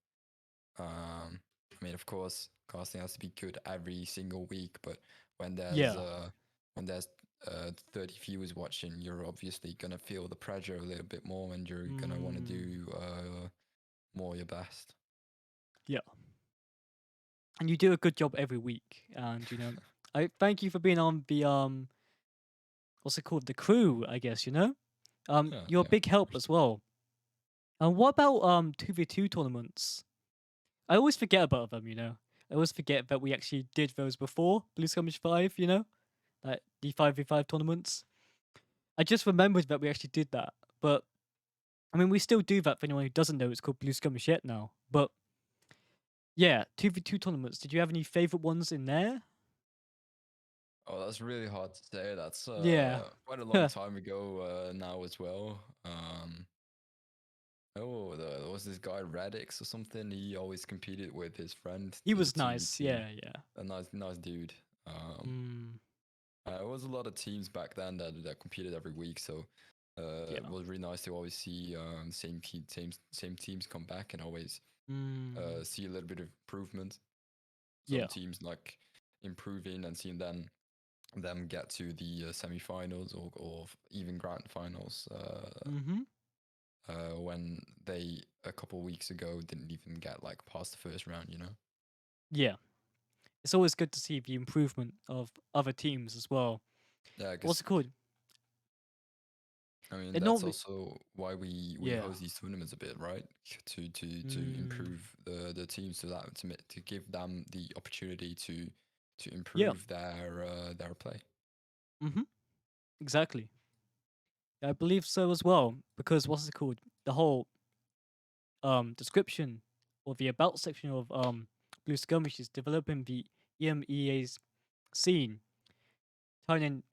I mean, of course, casting has to be good every single week, but when there's Yeah. uh, when there's 30 viewers watching, you're obviously gonna feel the pressure a little bit more, and you're gonna want to Mm. do more your best. Yeah. And you do a good job every week. And I thank you for being on the what's it called? The crew, I guess. Yeah, You're a yeah, of big help course. as well. And what about 2v2 tournaments? I always forget about them. I always forget that we actually did those before Blue Skirmish 5. Like the 5v5 tournaments. I just remembered that we actually did that. But I mean, we still do that for anyone who doesn't know. It's called Blue Skirmish yet now. But yeah, 2v2 tournaments. Did you have any favorite ones in there? Oh, that's really hard to say. That's Yeah. quite a long time ago now as well. Oh, there was this guy Radix or something. He always competed with his friend, He the was nice. 2v2. Yeah, yeah. A nice dude. Mm, It was a lot of teams back then that competed every week, so yeah. it was really nice to always see same teams come back and always Mm, see a little bit of improvement. Some yeah. teams like improving and seeing them get to the semifinals or even grand finals Mm-hmm. when they a couple weeks ago didn't even get like past the first round, you know? Yeah. It's always good to see the improvement of other teams as well. Yeah, What's because it called? I mean It that's normally. also why we Yeah. host these tournaments a bit, right? To Mm, improve the teams so that to give them the opportunity to yeah. improve their play. Mm-hmm. Exactly. I believe so as well. Because what's it called? The whole description or the about section of Blue Skirmish is developing the EMEA's scene, turning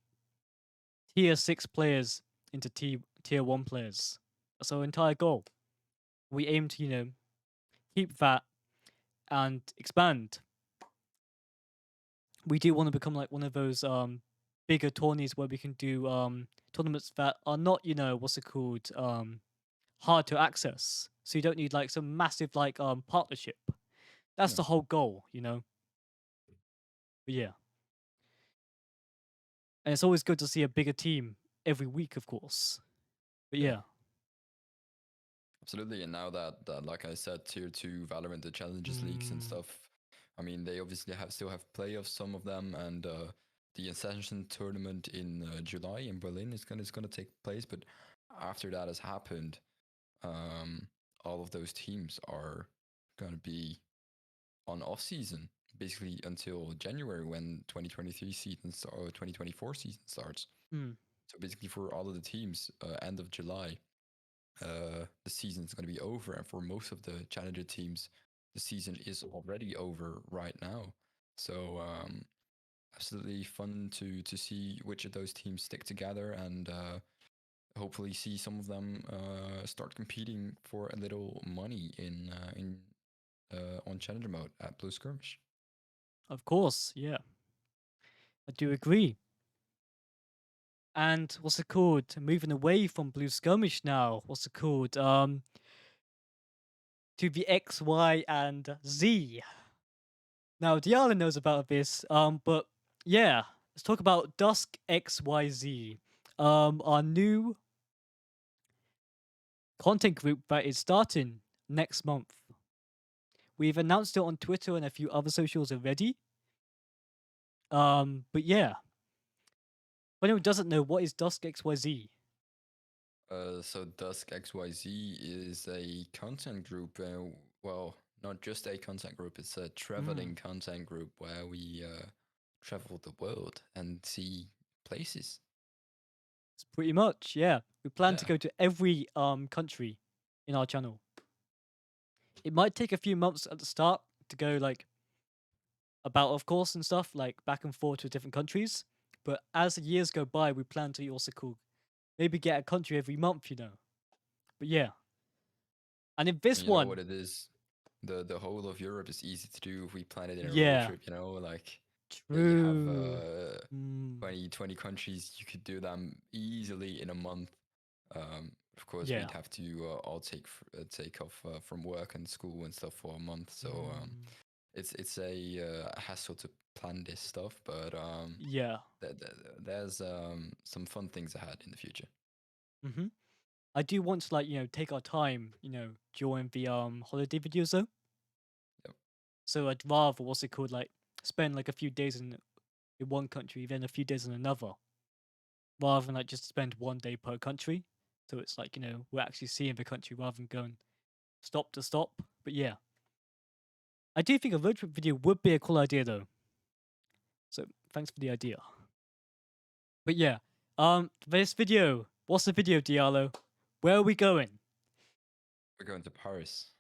tier 6 players into tier 1 players. That's our entire goal. We aim to, keep that and expand. We do want to become like one of those bigger tourneys where we can do tournaments that are not, what's it called? Hard to access. So you don't need like some massive like partnership. That's Yeah, the whole goal. But yeah. And it's always good to see a bigger team every week, of course. But yeah. yeah. Absolutely, and now that like I said, tier two Valorant, the challenges leagues and Mm, stuff. I mean, they obviously still have playoffs, some of them, and the Ascension tournament in July in Berlin is gonna take place. But after that has happened, um, all of those teams are gonna be on off season basically until January when 2023 season or 2024 season starts. mm, So basically, for all of the teams, end of July the season is going to be over. And for most of the challenger teams, the season is already over right now. So absolutely fun to see which of those teams stick together and hopefully see some of them start competing for a little money in on challenger mode at Blue Skirmish. of course. Yeah. I do agree. And what's it called? Moving away from Blue Skirmish now. What's it called? To the X, Y, and Z. Now, Diallo knows about this. But yeah, let's talk about Dusk XYZ. Our new content group that is starting next month. We've announced it on Twitter and a few other socials already. But yeah, for anyone who doesn't know, what is Dusk XYZ? So Dusk XYZ is a content group. Well, not just a content group, it's a Mm, traveling content group where we travel the world and see places. it's pretty much, yeah. We plan to Yeah. go to every country in our channel. It might take a few months at the start to go like about, of course, and stuff, like back and forth to different countries. But as the years go by, we plan to also cool maybe get a country every month. But yeah. And in And this you know what one, it is? The whole of Europe is easy to do if we plan it in a road yeah, trip, you know, like you have true. Mm, 20 countries, you could do them easily in a month. Of course, yeah. we'd have to all take off from work and school and stuff for a month. So Mm, it's a hassle to plan this stuff, but yeah. there's some fun things ahead in the future. hmm I do want to like, take our time, during the holiday videos though. Yep. So I'd rather what's it called, like spend like a few days in one country, then a few days in another, rather than like just spend 1 day per country. So it's like, we're actually seeing the country rather than going stop to stop. But yeah. I do think a road trip video would be a cool idea though. So thanks for the idea. But yeah. This video. What's the video, Diallo? Where are we going? We're going to Paris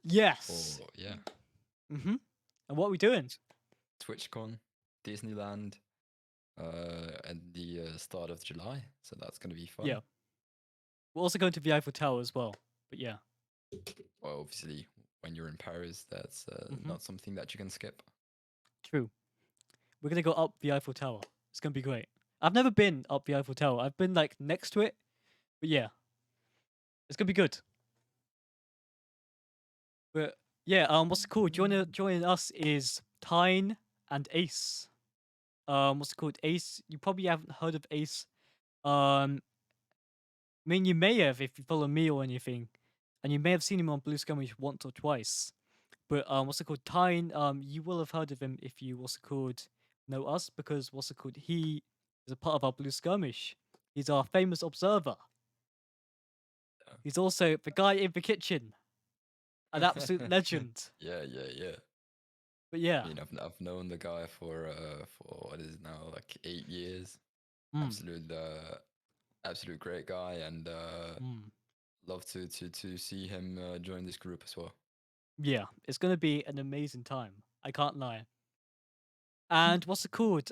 Yes. for yeah, Mm-hmm. And what are we doing? TwitchCon, Disneyland, at the start of July. So that's gonna be Yeah. fun. We're also going to the Eiffel Tower as well. But yeah. Well, obviously, when you're in Paris, that's Mm-hmm. not something that you can skip. True. We're gonna go up the Eiffel Tower. It's gonna be great. I've never been up the Eiffel Tower. I've been like next to it. But yeah. It's gonna be good. But yeah, what's it called? Joining us is Tijn and Ace. What's it called? Ace. You probably haven't heard of Ace. I mean, you may have if you follow me or anything, and you may have seen him on Blue Skirmish once or twice. But what's it called? Tyne, you will have heard of him if you what's it called know us because what's it called? He is a part of our Blue Skirmish. He's our famous observer. Yeah. He's also the guy in the kitchen, an absolute legend. Yeah, yeah, yeah. But yeah, I mean, I've known the guy for what is it now, like 8 years. mm, Absolute great guy, and mm. love to see him join this group as well. Yeah, it's gonna be an amazing time. I can't lie. And what's it called?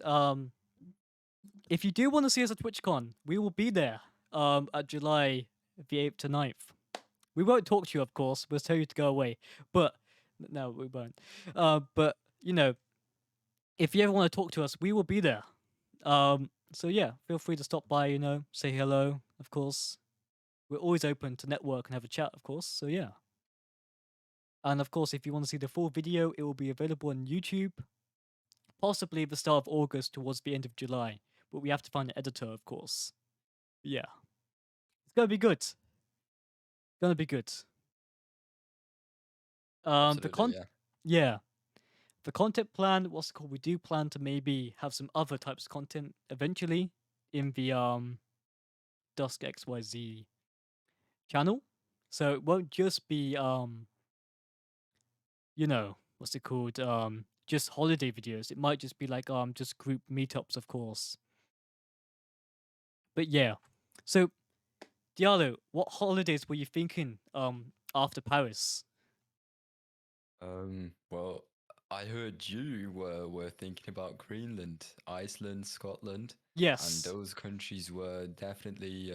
If you do want to see us at TwitchCon, we will be there. At July the 8th to 9th. We won't talk to you, of course. We'll tell you to go away. But no, we won't. But you know, if you ever want to talk to us, we will be there. So yeah, feel free to stop by. Say hello. Of course, we're always open to network and have a chat. Of course. So yeah. And of course, if you want to see the full video, it will be available on YouTube, possibly the start of August towards the end of July. But we have to find an editor, of course. Yeah, it's gonna be good. Gonna be good. The Absolutely, yeah. yeah, the content plan. What's it called? We do plan to maybe have some other types of content eventually in the Dusk XYZ channel. So it won't just be what's it called? Just holiday videos. It might just be like just group meetups, of course. But yeah. So Diallo, what holidays were you thinking after Paris? Well, I heard you were thinking about Greenland, Iceland, Scotland, and Yes. those countries were definitely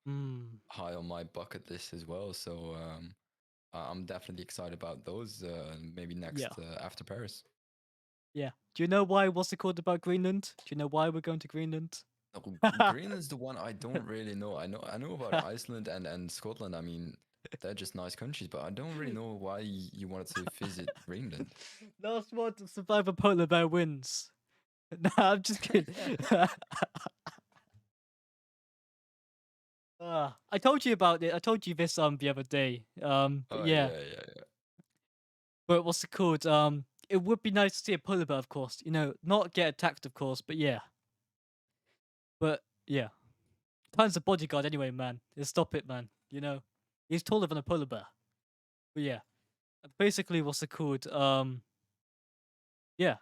Mm, high on my bucket list as well. So I'm definitely excited about those. Maybe yeah. next after Paris. Yeah. Do you know why what's it called about Greenland? Do you know why we're going to Greenland? No, Greenland's the one I don't really know. I know about Iceland and Scotland. I mean, they're just nice countries, but I don't really know why you wanted to visit Greenland. Last one to survive a polar bear wins. Nah, I'm just kidding. I told you about it. I told you this the other day. But Oh yeah. yeah, yeah, yeah. But what's it called? It would be nice to see a polar bear, of course. Not get attacked, of course. But yeah. But yeah. Time's a bodyguard anyway, man. Just stop it, man. He's taller than a polar bear. But yeah. Basically, what's it called? Yeah.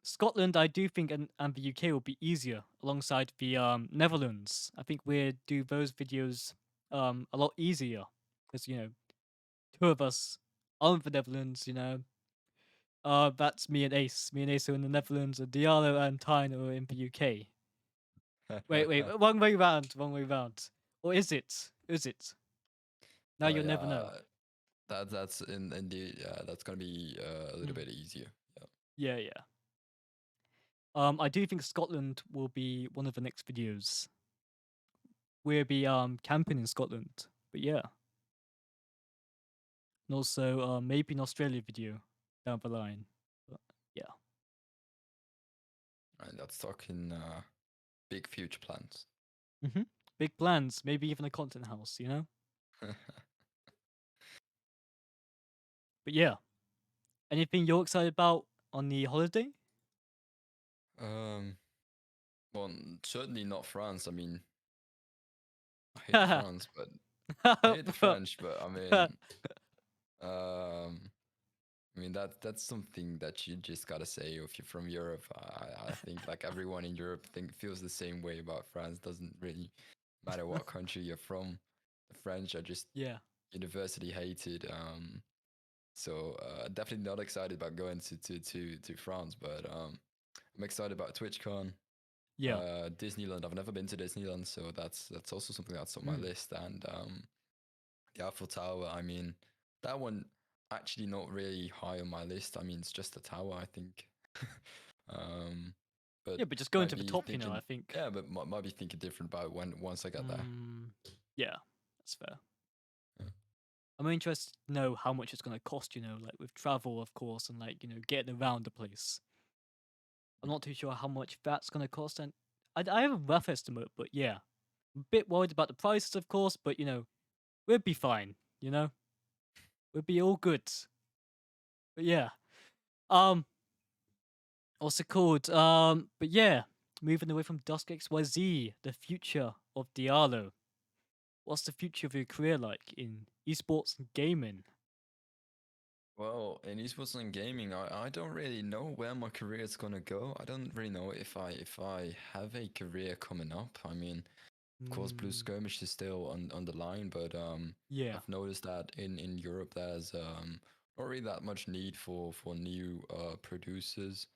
Scotland, I do think, and the UK will be easier alongside the Netherlands. I think we'll do those videos a lot easier because two of us are in the Netherlands. That's me and Ace. Me and Ace are in the Netherlands, and Diallo and Tyne are in the UK. Wait, wrong way round, wrong way round. Or is it? Is it? Now Oh you'll never yeah. know. That's indeed. Yeah, that's gonna be a little Mm. bit easier. Yeah. Yeah, yeah. I do think Scotland will be one of the next videos. We'll be camping in Scotland, but yeah. And also, maybe an Australia video down the line. But yeah. And that's talking big future plans. hmm Big plans. Maybe even a content house. But yeah. Anything you're excited about on the holiday? um. Well, certainly not France. I mean, I hate France, but I hate the French. But I mean, um, I mean, that's something that you just gotta say if you're from Europe. I think like everyone in Europe feels the same way about France. Doesn't really matter what country you're from. The French are just Yeah. university hated. So definitely not excited about going to France, but I'm excited about TwitchCon, Yeah. Disneyland. I've never been to Disneyland, so that's also something that's on my Mm. list. And the Eiffel Tower. I mean, that one actually not really high on my list. I mean, it's just a tower, I think. um, but Yeah, but just going might to the be top, I thinking, think. yeah, but might be thinking different about when once I get there. Mm, yeah, that's fair. Yeah. I'm interested to know how much it's going to cost, like with travel, of course, and like, getting around the place. I'm not too sure how much that's going to cost. And I have a rough estimate, but yeah. I'm a bit worried about the prices, of course, but, we'll be fine, We'll be all good. But yeah. Um, what's it called? But yeah, moving away from Dusk XYZ, the future of Diallo. What's the future of your career like in esports and gaming? Well, in esports and gaming, I don't really know where my career is gonna go. I don't really know if I have a career coming up. I mean, of course, Blue Mm, Skirmish is still on the line, but yeah. I've noticed that in Europe there's not really that much need for new producers.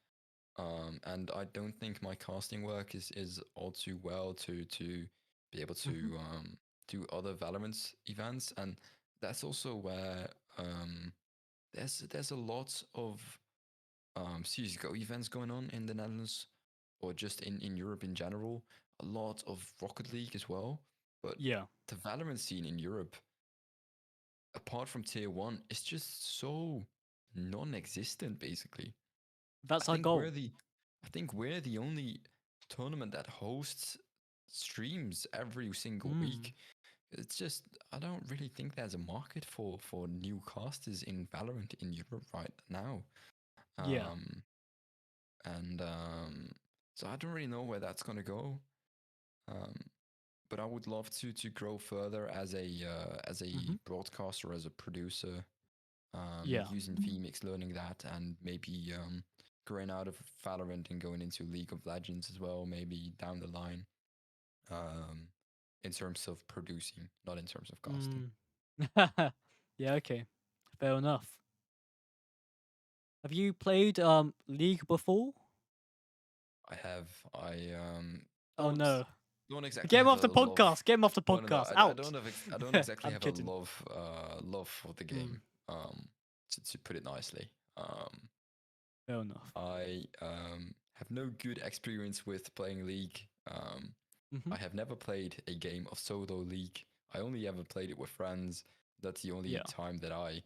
And I don't think my casting work is all too well to be able Hmm. to do other Valorant events, and that's also where there's a lot of CS:GO events going on in the Netherlands, or just in Europe in general. A lot of Rocket League as well, but Yeah. the Valorant scene in Europe, apart from Tier One, is just so non-existent. Basically, I That's our think we're goal. the I think we're the only tournament that hosts streams every single Mm, week. It's just I don't really think there's a market for new casters in Valorant in Europe right now. yeah. Um, and so I don't really know where that's gonna go. Um, but I would love to grow further as a Hmm. broadcaster, as a producer, Yeah. using Phoenix, learning that, and maybe growing out of Valorant and going into League of Legends as well, maybe down the line. Um, in terms of producing, not in terms of casting. Mm. Yeah, okay. Fair enough. Have you played League before? I have I Oh don't no. don't exactly Get him have off a the love. podcast. Get him off the No, podcast. I Out. don't I don't exactly I'm have a kidding. love for the Mm, game. To put it nicely. fair enough. I have no good experience with playing League. Hmm. I have never played a game of solo League. I only ever played it with friends. That's the only Yeah. time that I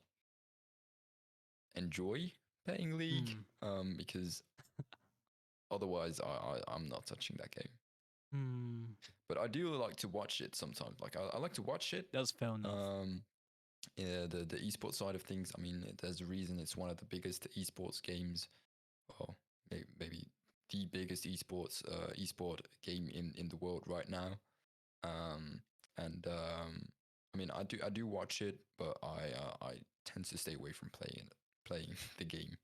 enjoy playing League. Mm, Because otherwise, I'm not touching that game. mm, But I do like to watch it sometimes. Like I like to watch it. that's fair enough. Um, yeah, the esports side of things. I mean, there's a reason it's one of the biggest esports games. Well, maybe the biggest esport game in the world right now. Um, and I mean, I do watch it, but I tend to stay away from playing the game.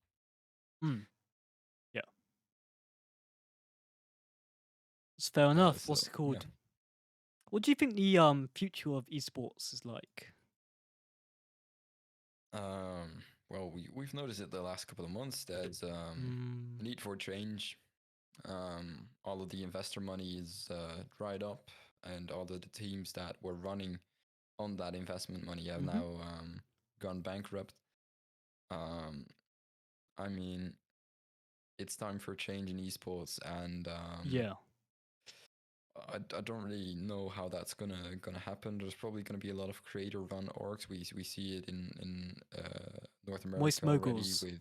Mm, yeah. It's fair enough. So What's it yeah. called? What do you think the future of esports is like? Well, we've noticed it the last couple of months. There's Mm, a need for change. All of the investor money is dried up, and all of the teams that were running on that investment money have hmm. now gone bankrupt. Um, I mean, it's time for a change in esports, and Yeah. I don't really know how that's gonna happen. There's probably gonna be a lot of creator run orgs. We see it in North Moist America already moguls. with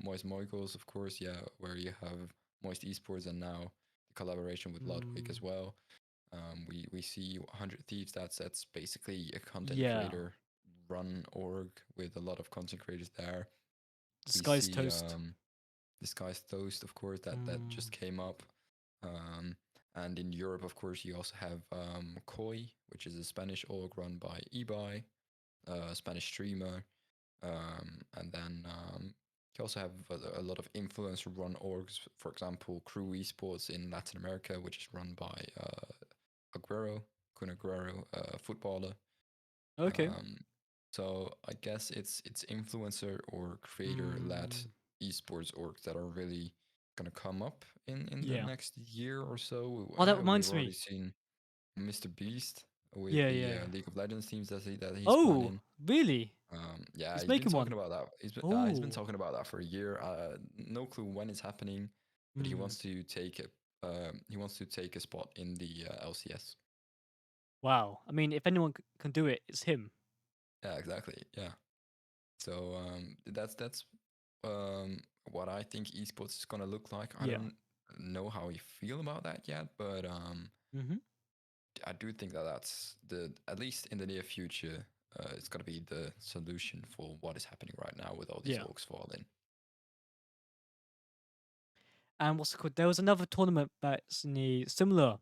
Moist Moguls, of course, yeah, where you have Moist Esports and now the collaboration with Ludwig Mm, as well. We see 100 Thieves. That's basically a content yeah. creator run org with a lot of content creators there. The We sky's see toast. This guy's Toast, of course, that just Mm, came up. Um, and in Europe, of course, you also have Koi, which is a Spanish org run by eBay, a Spanish streamer. And then You also have a lot of influencer-run orgs, for example, Crew Esports in Latin America, which is run by Aguero, Kun Aguero, footballer. Okay. Um, so I guess it's influencer or creator-led Mm, esports orgs that are really gonna come up in the yeah. next year or so. Oh, that We've reminds already me. seen Mr. Beast with Yeah, the yeah, yeah. League of Legends teams that he's Oh, planning. really? Yeah, He's he's been making talking one. about that. He's been Oh. talking about that for a year. No clue when it's happening, but he Mm, wants to take a spot in the LCS. wow. I mean, if anyone can do it, it's him. Yeah, exactly. Yeah. So that's um, what I think esports is gonna look like. I Yeah. don't know how you feel about that yet, but Mm-hmm. I do think that that's the at least in the near future, it's gonna be the solution for what is happening right now with all these Yeah. orgs falling. And what's it called? There was another tournament that's in the similar,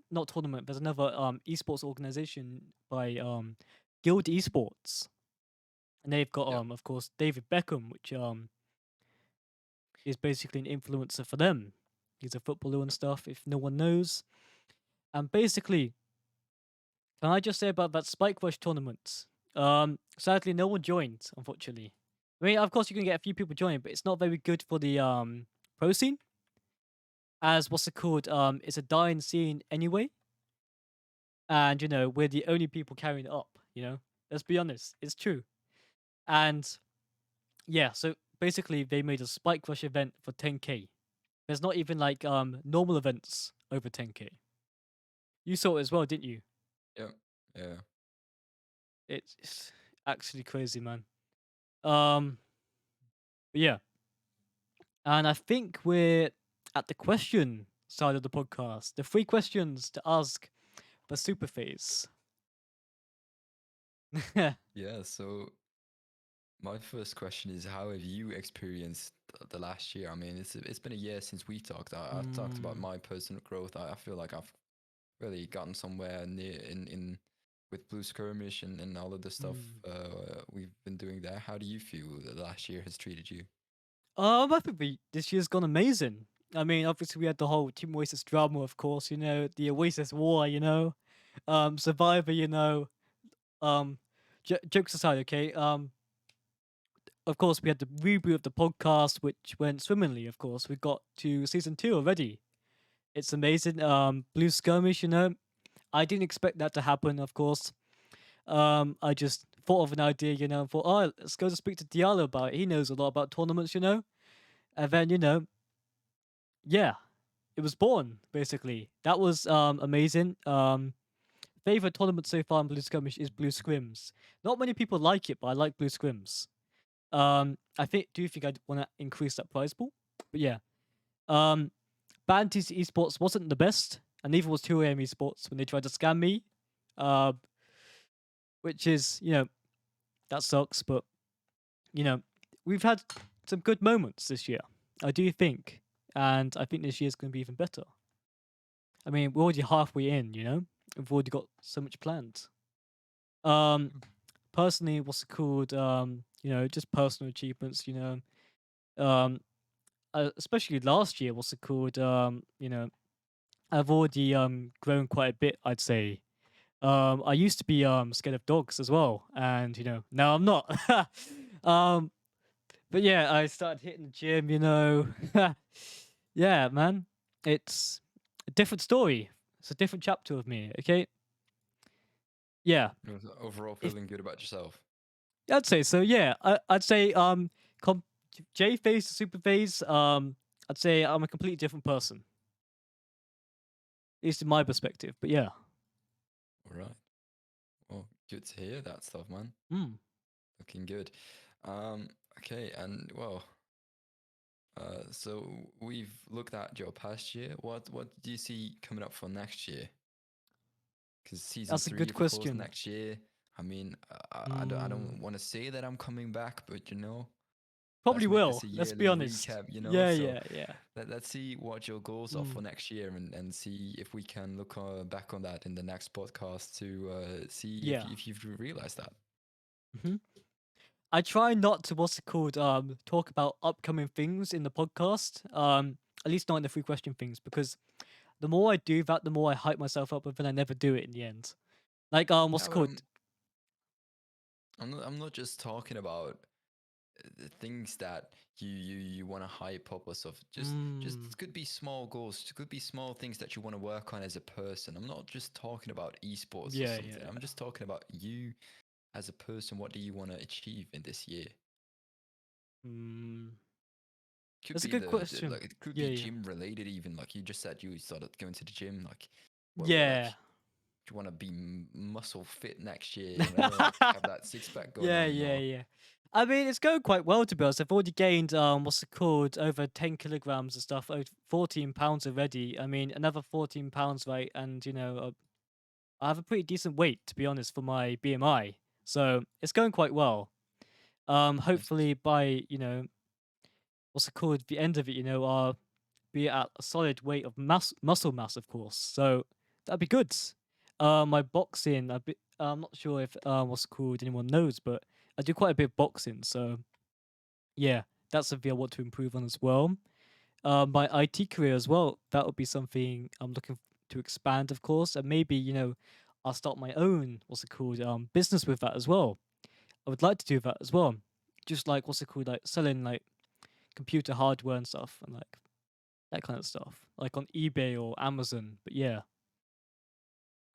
not tournament. There's another esports organization by Guild Esports, and they've got Yeah, of course David Beckham, which is basically an influencer for them. He's a footballer and stuff. If no one knows, and basically, can I just say about that Spike Rush tournament? Sadly, no one joined. Unfortunately, I mean, of course, you can get a few people joining, but it's not very good for the pro scene. As what's it called? It's a dying scene anyway, and we're the only people carrying it up. Let's be honest, it's true. And yeah, so basically, they made a Spike Rush event for 10K. There's not even like normal events over 10K. You saw it as well, didn't you? yeah, yeah. It's actually crazy, man. Um, but yeah, and I think we're at the question side of the podcast. The three questions to ask for SuperPhaze. Yeah, so my first question is, how have you experienced the last year? I mean, it's been a year since we talked. I've talked about mm, my personal growth. I feel like I've really gotten somewhere near in with Blue Skirmish and all of the stuff mm. we've been doing there. How do you feel the last year has treated you? I think this year's gone amazing. I mean, obviously we had the whole Team Oasis drama, of course. The Oasis war. Survivor. Um, jokes aside, okay. Of course we had the reboot of the podcast, which went swimmingly. Of course, we got to season 2 already. It's amazing. Blue Skirmish. I didn't expect that to happen. Of course. I just thought of an idea. Thought, oh, let's go to speak to Diallo about it. He knows a lot about tournaments. And then yeah, it was born basically. That was amazing. Favorite tournament so far in Blue Skirmish is Blue Scrims. Not many people like it, but I like Blue Scrims. I think I'd want to increase that prize pool, but yeah. Um, Banty's esports wasn't the best, and neither was 2AM esports when they tried to scam me. Uh, which is that sucks, but you know we've had some good moments this year. I do think, and I think this year's going to be even better. I mean, we're already halfway in. We've already got so much planned. Um, personally, what's it called? Just personal achievements. Um, especially last year, what's it called? I've already grown quite a bit, I'd say. I used to be scared of dogs as well, and now I'm not. um, but yeah, I started hitting the gym. Yeah, man, it's a different story. It's a different chapter of me. Okay, yeah. Overall, If feeling good about yourself. I'd say so, yeah. I'd say com- J phase to super phase. I'd say I'm a completely different person, at least in my perspective. But yeah. All right. Well, good to hear that stuff, man. Mm. Looking good. Um, okay, and well, so we've looked at your past year. What do you see coming up for next year? Because season That's a three, good of course, question. next year. I mean, I don't Mm. want to say that I'm coming back, but Probably let's make this will. a Let's yearly be honest. recap. Yeah, So yeah, yeah. let's see what your goals are for Mm. next year, and see if we can look back on that in the next podcast to see Yeah. if you've realized that. hmm I try not to what's it called talk about upcoming things in the podcast. At least not in the three question things, because the more I do that, the more I hype myself up, but then I never do it in the end. Like what's Yeah, it but called? I'm not just talking about the things that you want to hype up or stuff. Just Mm, it could be small goals. It could be small things that you want to work on as a person. I'm not just talking about esports or yeah, something. yeah. I'm just talking about you as a person. What do you want to achieve in this year? Mm, Could that's a be good the question. like it could Yeah, be yeah, gym related even. Like you just said, you started going to the gym. Like what like yeah. you want to be muscle fit next year? You know, like have that six pack going Yeah, on, yeah, or yeah. I mean, it's going quite well to be honest. I've already gained what's it called, over 10 kilograms and stuff, 14 pounds already. I mean, another 14 pounds, right? And I have a pretty decent weight to be honest for my BMI, so it's going quite well. it's Hopefully by what's it called, the end of it, I'll be at a solid weight of muscle mass, of course. So that'd be good. My boxing, I'm not sure if what's it called anyone knows, but I do quite a bit of boxing. So yeah, that's something I want to improve on as well. My IT career as well. That would be something I'm looking to expand, of course, and maybe I'll start my own what's it called business with that as well. I would like to do that as well, just like what's it called, like selling like computer hardware and stuff, and like that kind of stuff, like on eBay or Amazon. But yeah,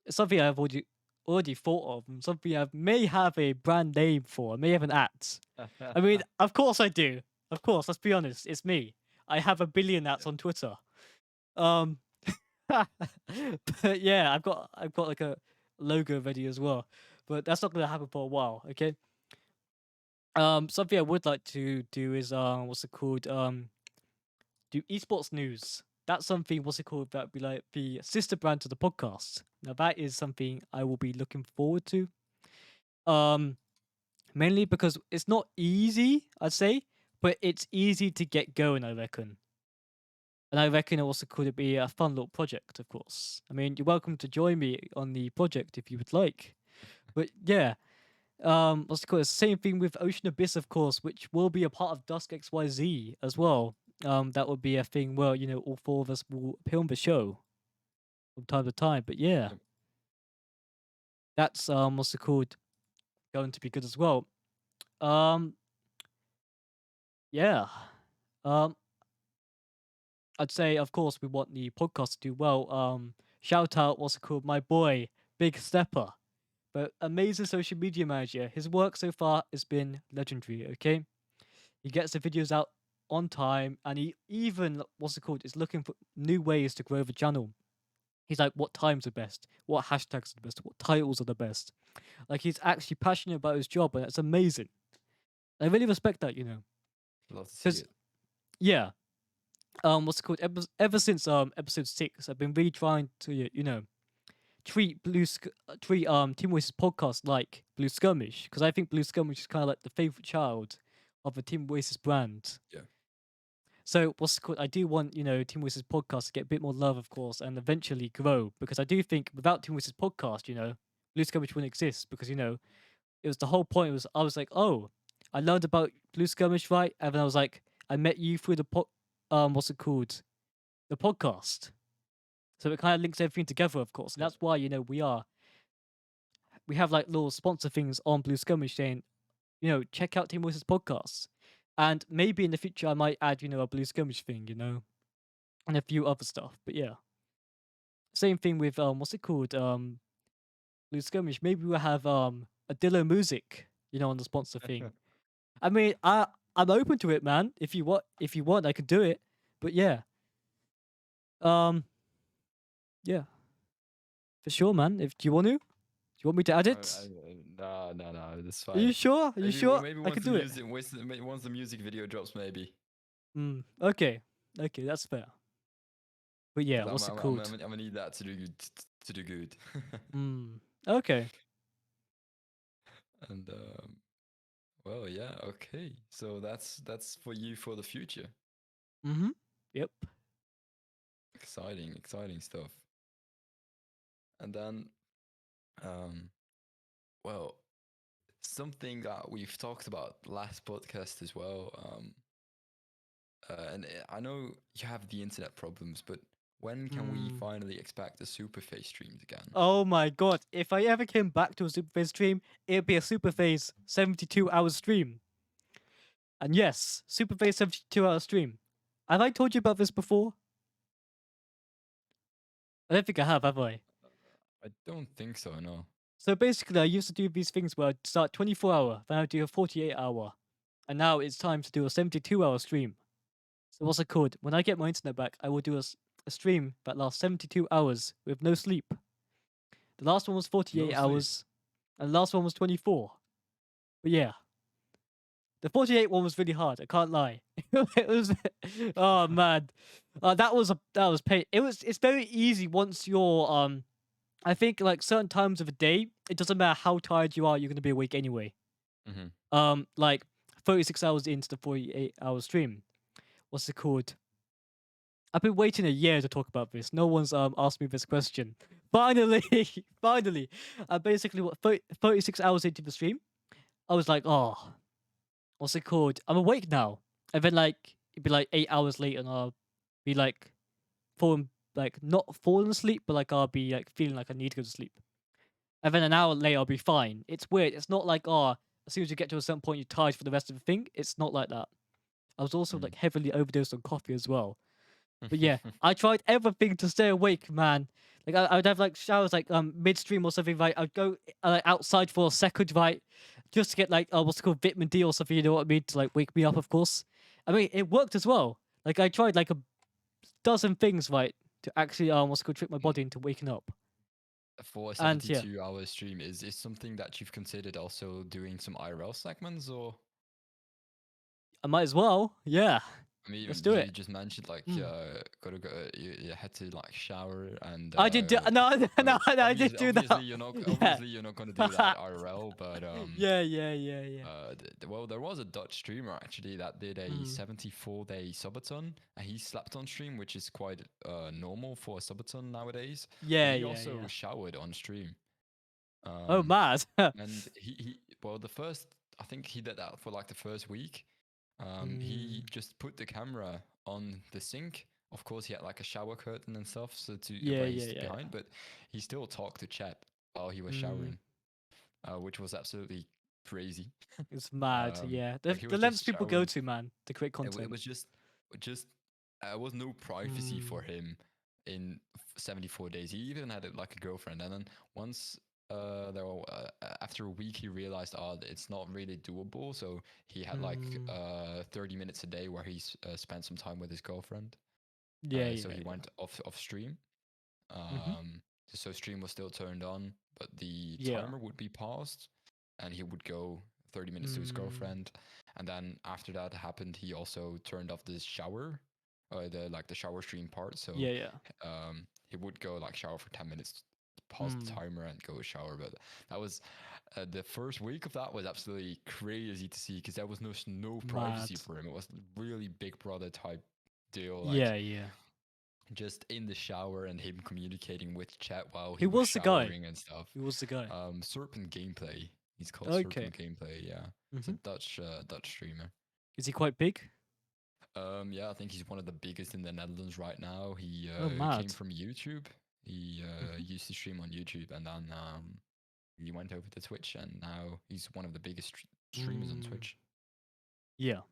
it's something I've already thought of, and something I may have a brand name for. I may have an at. I mean, of course I do. Of course, let's be honest. It's me. I have a billion yeah. ats on Twitter. Um, but yeah, I've got like a logo ready as well. But that's not gonna happen for a while. Okay. Something I would like to do is what's it called? Do esports news. That's something, what's it called, that be like the sister brand to the podcast. Now that is something I will be looking forward to. Um, Mainly because it's not easy, I'd say, but it's easy to get going, I reckon. And I reckon it also could be a fun little project, of course. I mean, you're welcome to join me on the project if you would like. But yeah, what's it called? It's the same thing with Ocean Abyss, of course, which will be a part of Dusk XYZ as well. That would be a thing where all four of us will appear on the show from time to time. But yeah, Yep. that's what's it called, going to be good as well. Um, yeah. Um, I'd say, of course, we want the podcast to do well. Shout out, what's it called, my boy, Big Stepper, but amazing social media manager. His work so far has been legendary. Okay, he gets the videos out on time, and he even, what's it called, is looking for new ways to grow the channel. He's like, what times are best? What hashtags are the best? What titles are the best? Like, he's actually passionate about his job, and it's amazing. I really respect that, Love to see because it. yeah, what's it called? Ever since episode 6, I've been really trying to treat Team Voice's podcast like Blue Skirmish, because I think Blue Skirmish is kind of like the favorite child of the Team Voices brand. Yeah. So what's it called? I do want Team Voices podcast to get a bit more love, of course, and eventually grow, because I do think without Team Voices podcast, Blue Skirmish wouldn't exist, because it was the whole point. Was I was like, oh, I learned about Blue Skirmish, right? And then I was like, I met you through the what's it called? The podcast. So it kind of links everything together, of course, and Yeah. that's why we have like little sponsor things on Blue Skirmish saying, check out Team Voices podcasts, and maybe in the future I might add a Blue Skirmish thing, and a few other stuff. But yeah, same thing with what's it called? Blue Skirmish. Maybe we'll have AdilloMusic, on the sponsor thing. I mean, I'm open to it, man. If you want, I could do it. But yeah, um, yeah, for sure, man. If do you want me to add it? No, no, no. That's Are you fine. sure? Are you Maybe sure? maybe I once could the do it. music once the music video drops, maybe. Okay. Okay, that's fair. But yeah, Because what's it called? I'm gonna need that to do good. To do good. Mm. Okay. And well, yeah, okay. So that's for you for the future. Mm-hmm. Yep. Exciting, exciting stuff. And then, um, well, something that we've talked about last podcast as well. I know you have the internet problems, but when can we Mm. finally expect the SuperPhaze streams again? Oh my god, if I ever came back to a SuperPhaze stream, it'd be a SuperPhaze 72-hour stream. And yes, SuperPhaze 72-hour stream. Have I told you about this before? I don't think I have I? I don't think so, no. So basically, I used to do these things where I'd start 24-hour, then I'd do a 48-hour. And now it's time to do a 72-hour stream. So what's it called? When I get my internet back, I will do a stream that lasts 72 hours with no sleep. The last one was 48 No sleep. hours, and the last one was 24. But yeah, the 48 one was really hard. I can't lie. It was, oh man, that was pain. It's very easy once you're I think like certain times of the day, it doesn't matter how tired you are, you're gonna be awake anyway. Mm-hmm. Like 36 hours into the 48-hour stream. What's it called? I've been waiting a year to talk about this. No one's asked me this question. Finally, finally. Basically, 36 hours into the stream, I was like, oh, what's it called? I'm awake now. And then like it'd be like 8 hours later, and I'll be like falling, like not falling asleep, but like I'll be like feeling like I need to go to sleep. And then an hour later, I'll be fine. It's weird. It's not like as soon as you get to a certain point, you're tired for the rest of the thing. It's not like that. I was also like heavily overdosed on coffee as well. But yeah, I tried everything to stay awake, man. Like I would have like showers like midstream or something, right? I'd go outside for a second, right, just to get like what's it called, vitamin D or something. You know what I mean? To like wake me up, of course. I mean, it worked as well. Like I tried like a dozen things, right, to actually what's it called, trick my body into waking up. For a And yeah, 72-hour stream, is something that you've considered also doing some IRL segments, or? I might as well. Yeah, I mean, let's do you it. just mentioned like Mm. gotta go. You had to like shower and I did do no, no, no, no, I did do that. Yeah. obviously you're not gonna do that IRL, but Yeah, yeah, yeah, yeah. well, there was a Dutch streamer actually that did a Mm. 74-day subathon, and he slept on stream, which is quite normal for a subathon nowadays. But Yeah, he yeah, also yeah. showered on stream. Oh, Um, mad. and he well, the first, I think he did that for like the first week. He Mm. just put the camera on the sink. Of course, he had like a shower curtain and stuff, so to Yeah, where yeah, he's yeah, behind, but he still talked to chat while he was yeah. Mm. showering, which was absolutely crazy. It's mad. Yeah, Like he the was lengths just people go showering. to, man, to create It content. was just was no privacy for Mm. him in 74 days. He even had like a girlfriend, and then once after a week he realized, oh, it's not really doable, so he had like Mm. 30 minutes a day where he spent some time with his girlfriend. Yeah, So yeah, he yeah. went off stream. Mm-hmm. So stream was still turned on, but the Yeah. timer would be paused, and he would go 30 minutes to his Mm. girlfriend, and then after that happened, he also turned off the shower, the shower stream part. So Yeah, yeah. he would go like shower for 10 minutes, pause the Mm. timer, and go shower. But that was the first week of that was absolutely crazy to see, because there was no privacy Mad. for him. It was really Big Brother type deal, like Yeah, yeah. just in the shower and him communicating with chat while he Who was was the guy? showering and stuff. Who was the guy? Serpent Gameplay. He's called Okay. Serpent Gameplay. Yeah, it's a Mm-hmm. Dutch streamer. Is he quite big? Yeah, I think he's one of the biggest in the Netherlands right now. He Oh, came mad. from YouTube. He Mm-hmm. used to stream on YouTube, and then he went over to Twitch, and now he's one of the biggest streamers on Mm. Twitch. Yeah.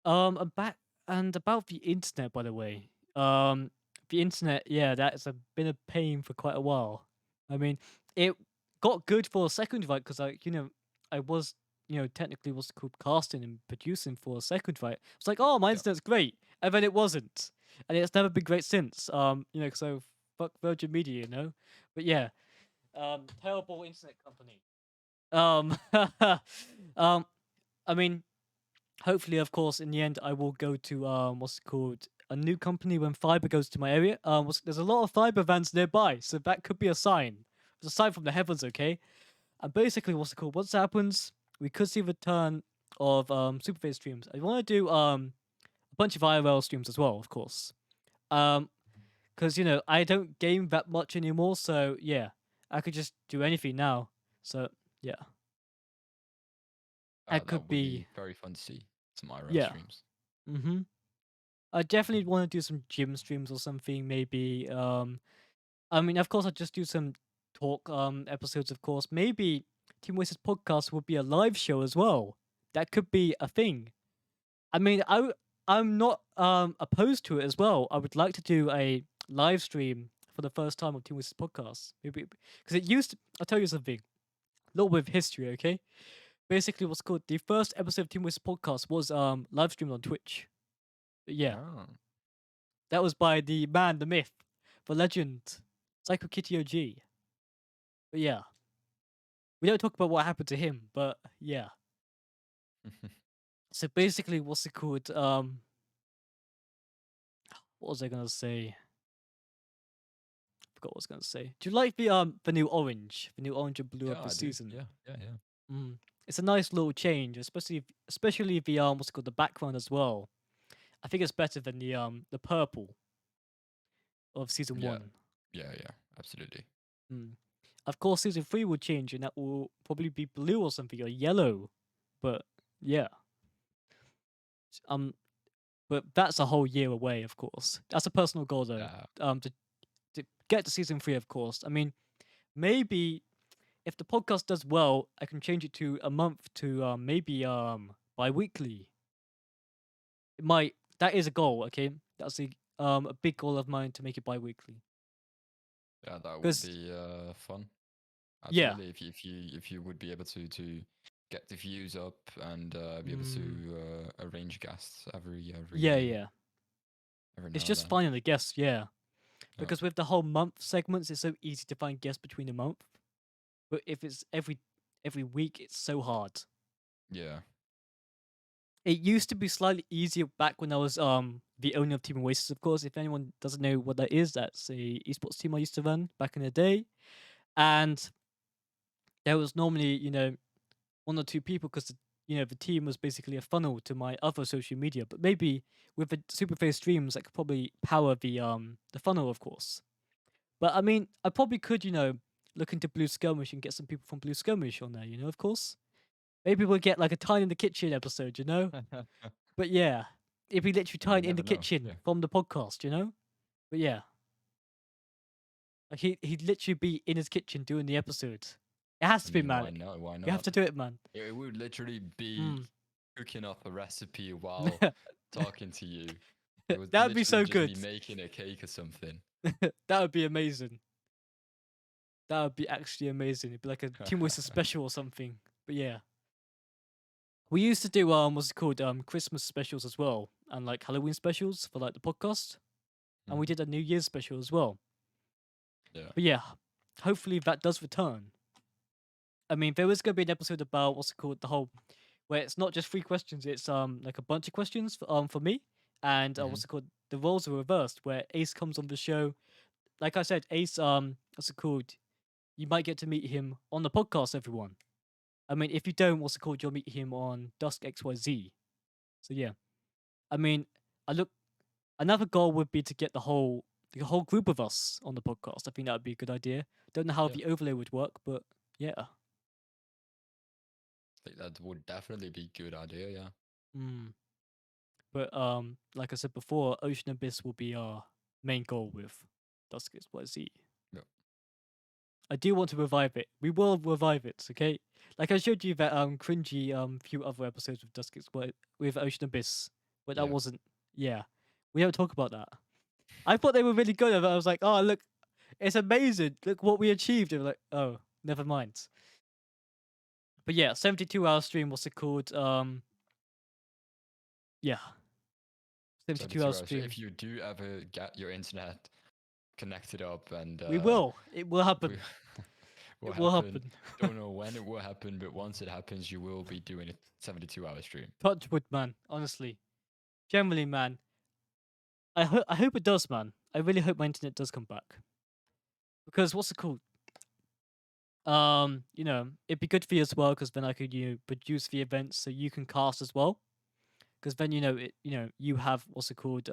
About and about the internet, by the way. The internet, yeah, that's been a pain for quite a while. I mean, it got good for a second, right? Because I was, technically what's it called, casting and producing for a second, right? It's like, oh, my Yeah. internet's great, and then it wasn't, and it's never been great since. So fuck Virgin Media, you know. But yeah, terrible internet company. Um, um, I mean, hopefully, of course, in the end, I will go to what's it called, a new company when fiber goes to my area. There's a lot of fiber vans nearby, so that could be a sign. It's a sign from the heavens, okay? And basically, what's it called? Once that happens, we could see the return of Superphase streams. I want to do a bunch of IRL streams as well, of course. Because I don't game that much anymore, so yeah, I could just do anything now. So yeah, that That could would be be very fun to see some IRL yeah. streams. Mm-hmm. I definitely want to do some gym streams or something. Maybe. I mean, of course, I'd just do some talk episodes. Of course, maybe Team Oasis podcast would be a live show as well. That could be a thing. I mean, I'm not opposed to it as well. I would like to do a live stream for the first time of Team Oasis podcast. Maybe because it used. I'll tell you something. A little bit of history, okay? Basically, what's called the first episode of Team Oasis podcast was live streamed on Twitch. But yeah, Oh. that was by the man, the myth, the legend, Psycho Kitty OG. But yeah, we don't talk about what happened to him. But yeah, so basically, what's it called? What was I gonna say? Forgot what I was gonna say. Do you like the new orange, and blue Yeah, of the I do. season? Yeah, yeah, yeah. Mm. It's a nice little change, especially the what's it called, the background as well. I think it's better than the purple of season Yeah, one. yeah, yeah. Absolutely. Mm. Of course, season three will change, and that will probably be blue or something or yellow. But yeah, um, but that's a whole year away. Of course, that's a personal goal though. Yeah. To get to season three, of course. I mean, maybe if the podcast does well, I can change it to a month to maybe bi-weekly. It might that is a goal, okay? That's a big goal of mine to make it bi-weekly. Yeah, that would Because be fun. yeah. Absolutely. If you would be able to get the views up and be able Mm, to arrange guests yeah, yeah. every It's now and just then. finding the guests, yeah. Yeah. Because with the whole month segments, it's so easy to find guests between the month. But if it's every week, it's so hard. Yeah. It used to be slightly easier back when I was the owner of Team Oasis, of course. If anyone doesn't know what that is, that's a esports team I used to run back in the day. And there was normally, one or two people because the team was basically a funnel to my other social media. But maybe with the SuperPhaze streams, I could probably power the funnel, of course. But I mean, I probably could, look into Blue Skirmish and get some people from Blue Skirmish on there, of course. Maybe we'll get like a Tine in the Kitchen episode. But yeah, it'd be literally You Tine in never the know. kitchen Yeah. from the podcast. But yeah, like he'd literally be in his kitchen doing the episode. It has I to be, mean, man. why not? Why You have not? to do it, man. It would literally be Mm. cooking up a recipe while talking to you. It would That'd be literally so just good. be making a cake or something. That would be amazing. That would be actually amazing. It'd be like a Team Oasis special or something. But yeah. We used to do what's it called? Christmas specials as well. And like Halloween specials for like the podcast. And we Mhm. did a New Year's special as well. Yeah. But yeah, hopefully that does return. I mean, there was gonna be an episode about what's it called, the whole where it's not just three questions, it's like a bunch of questions for me. And Hmm. what's it called? The roles are reversed where Ace comes on the show. Like I said, Ace what's it called? You might get to meet him on the podcast, everyone. I mean, if you don't, what's it called? You'll meet him on Dusk XYZ. So yeah. I mean, I look another goal would be to get the whole group of us on the podcast. I think that would be a good idea. Don't know how Yeah. the overlay would work, but yeah. Like, that would definitely be a good idea. Yeah. Mm. But like I said before, Ocean Abyss will be our main goal with Dusk XYZ. Yeah. I do want to revive it. We will revive it, okay? Like I showed you that cringy few other episodes with with Ocean Abyss, but that Yeah. wasn't. Yeah, we don't talk about that. I thought they were really good. I was like, oh look, it's amazing. Look what we achieved. They were like, oh, never mind. But yeah, 72-hour stream. What's it called? Yeah, 72-hour 72 hours. So stream. if you do ever get your internet connected up and We will. It will happen. will It will happen, happen. don't know when it will happen, but once it happens, you will be doing a 72-hour stream. Touch wood, man. Honestly, generally, man. I hope it does, man. I really hope my internet does come back. Because what's it called? It'd be good for you as well, because then I could produce the events so you can cast as well. Because then you have what's it called?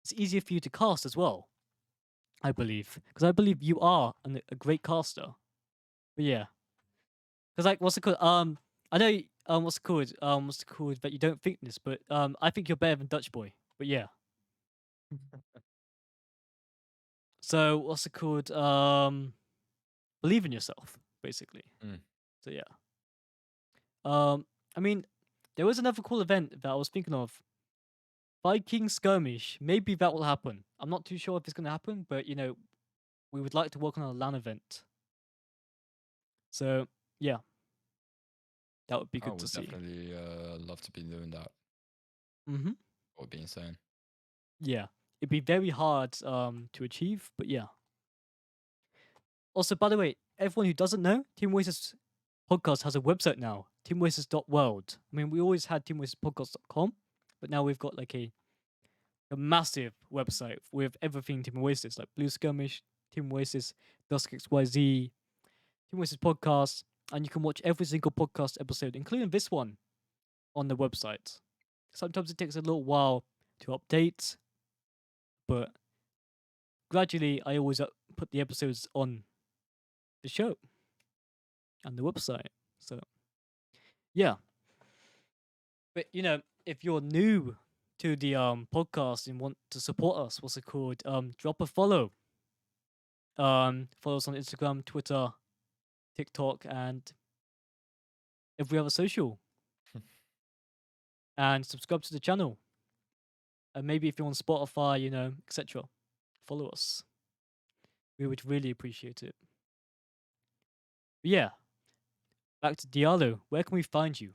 It's easier for you to cast as well. I believe, because I believe you are a great caster. But yeah, Because like, what's it called? I know. What's it called? What's it called? That you don't think this, but I think you're better than Dutch Boy. But yeah. So what's it called? Believe in yourself, basically. Mm. So yeah. I mean, there was another cool event that I was thinking of. Viking Skirmish. Maybe that will happen. I'm not too sure if it's gonna happen, but we would like to work on a LAN event. So yeah, that would be I good to would see. definitely love to be doing that. Mm-hmm. That would be insane. Yeah, it'd be very hard to achieve, but yeah. Also, by the way, everyone who doesn't know, Team Oasis podcast has a website now, teamoasis.world. I mean, we always had teamoasispodcast.com, but now we've got like a massive website with everything Team Oasis, like Blue Skirmish, Team Oasis, Dusk XYZ, Team Oasis podcast, and you can watch every single podcast episode, including this one, on the website. Sometimes it takes a little while to update, but gradually I always put the episodes on the show and the website. So yeah, but if you're new to the podcast and want to support us, what's it called? Drop a follow. Follow us on Instagram, Twitter, TikTok, and every other social, and subscribe to the channel. And maybe if you're on Spotify, etc., follow us. We would really appreciate it. But yeah, back to Diallo. Where can we find you?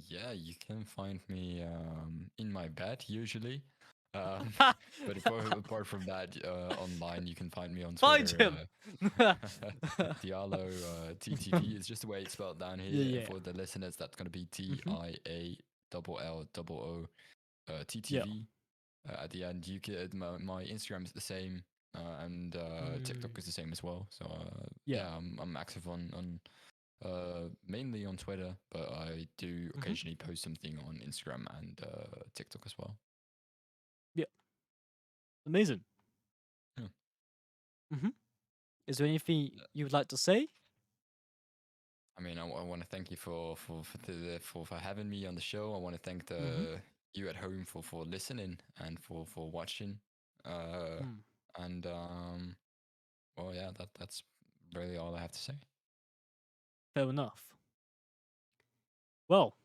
Yeah, you can find me in my bed usually. But apart from that, online you can find me on Find Twitter. him. Diallo TTV is just the way it's spelled down Yeah, here. yeah. For the listeners, that's gonna be Mm-hmm. TIALLOO Yeah. TTV. At the end, you get my Instagram is the same, and TikTok is the same as well. So Yeah. yeah, I'm active on mainly on Twitter, but I do Mm-hmm. occasionally post something on Instagram and TikTok as well. Yeah. Amazing. Yeah. Mm-hmm. Is there anything you would like to say? I mean, I want to thank you for having me on the show. I want to thank Mm-hmm. you at home for listening and for watching. Uh, Mm. and well, yeah, that's really all I have to say. Fair enough. Well,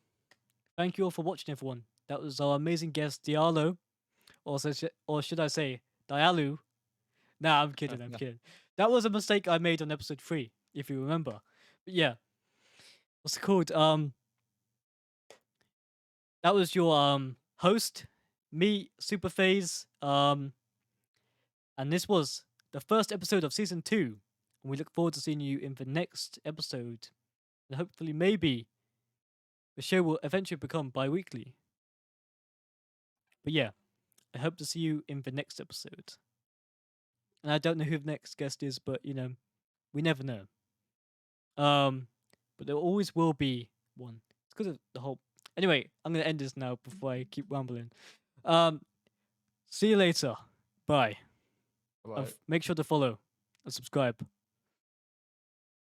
thank you all for watching, everyone. That was our amazing guest, Diallo. Or should I say, Dialloo? Nah, I'm kidding. I'm kidding. That was a mistake I made on episode 3, if you remember. But yeah, what's it called? That was your host, me, SuperPhaze. And this was the first episode of season 2. And we look forward to seeing you in the next episode. And hopefully, maybe the show will eventually become bi-weekly. But yeah, I hope to see you in the next episode. And I don't know who the next guest is, but we never know. But there always will be one. It's because of the whole. Anyway, I'm gonna end this now before I keep rambling. See you later. Bye. Bye. Make sure to follow and subscribe.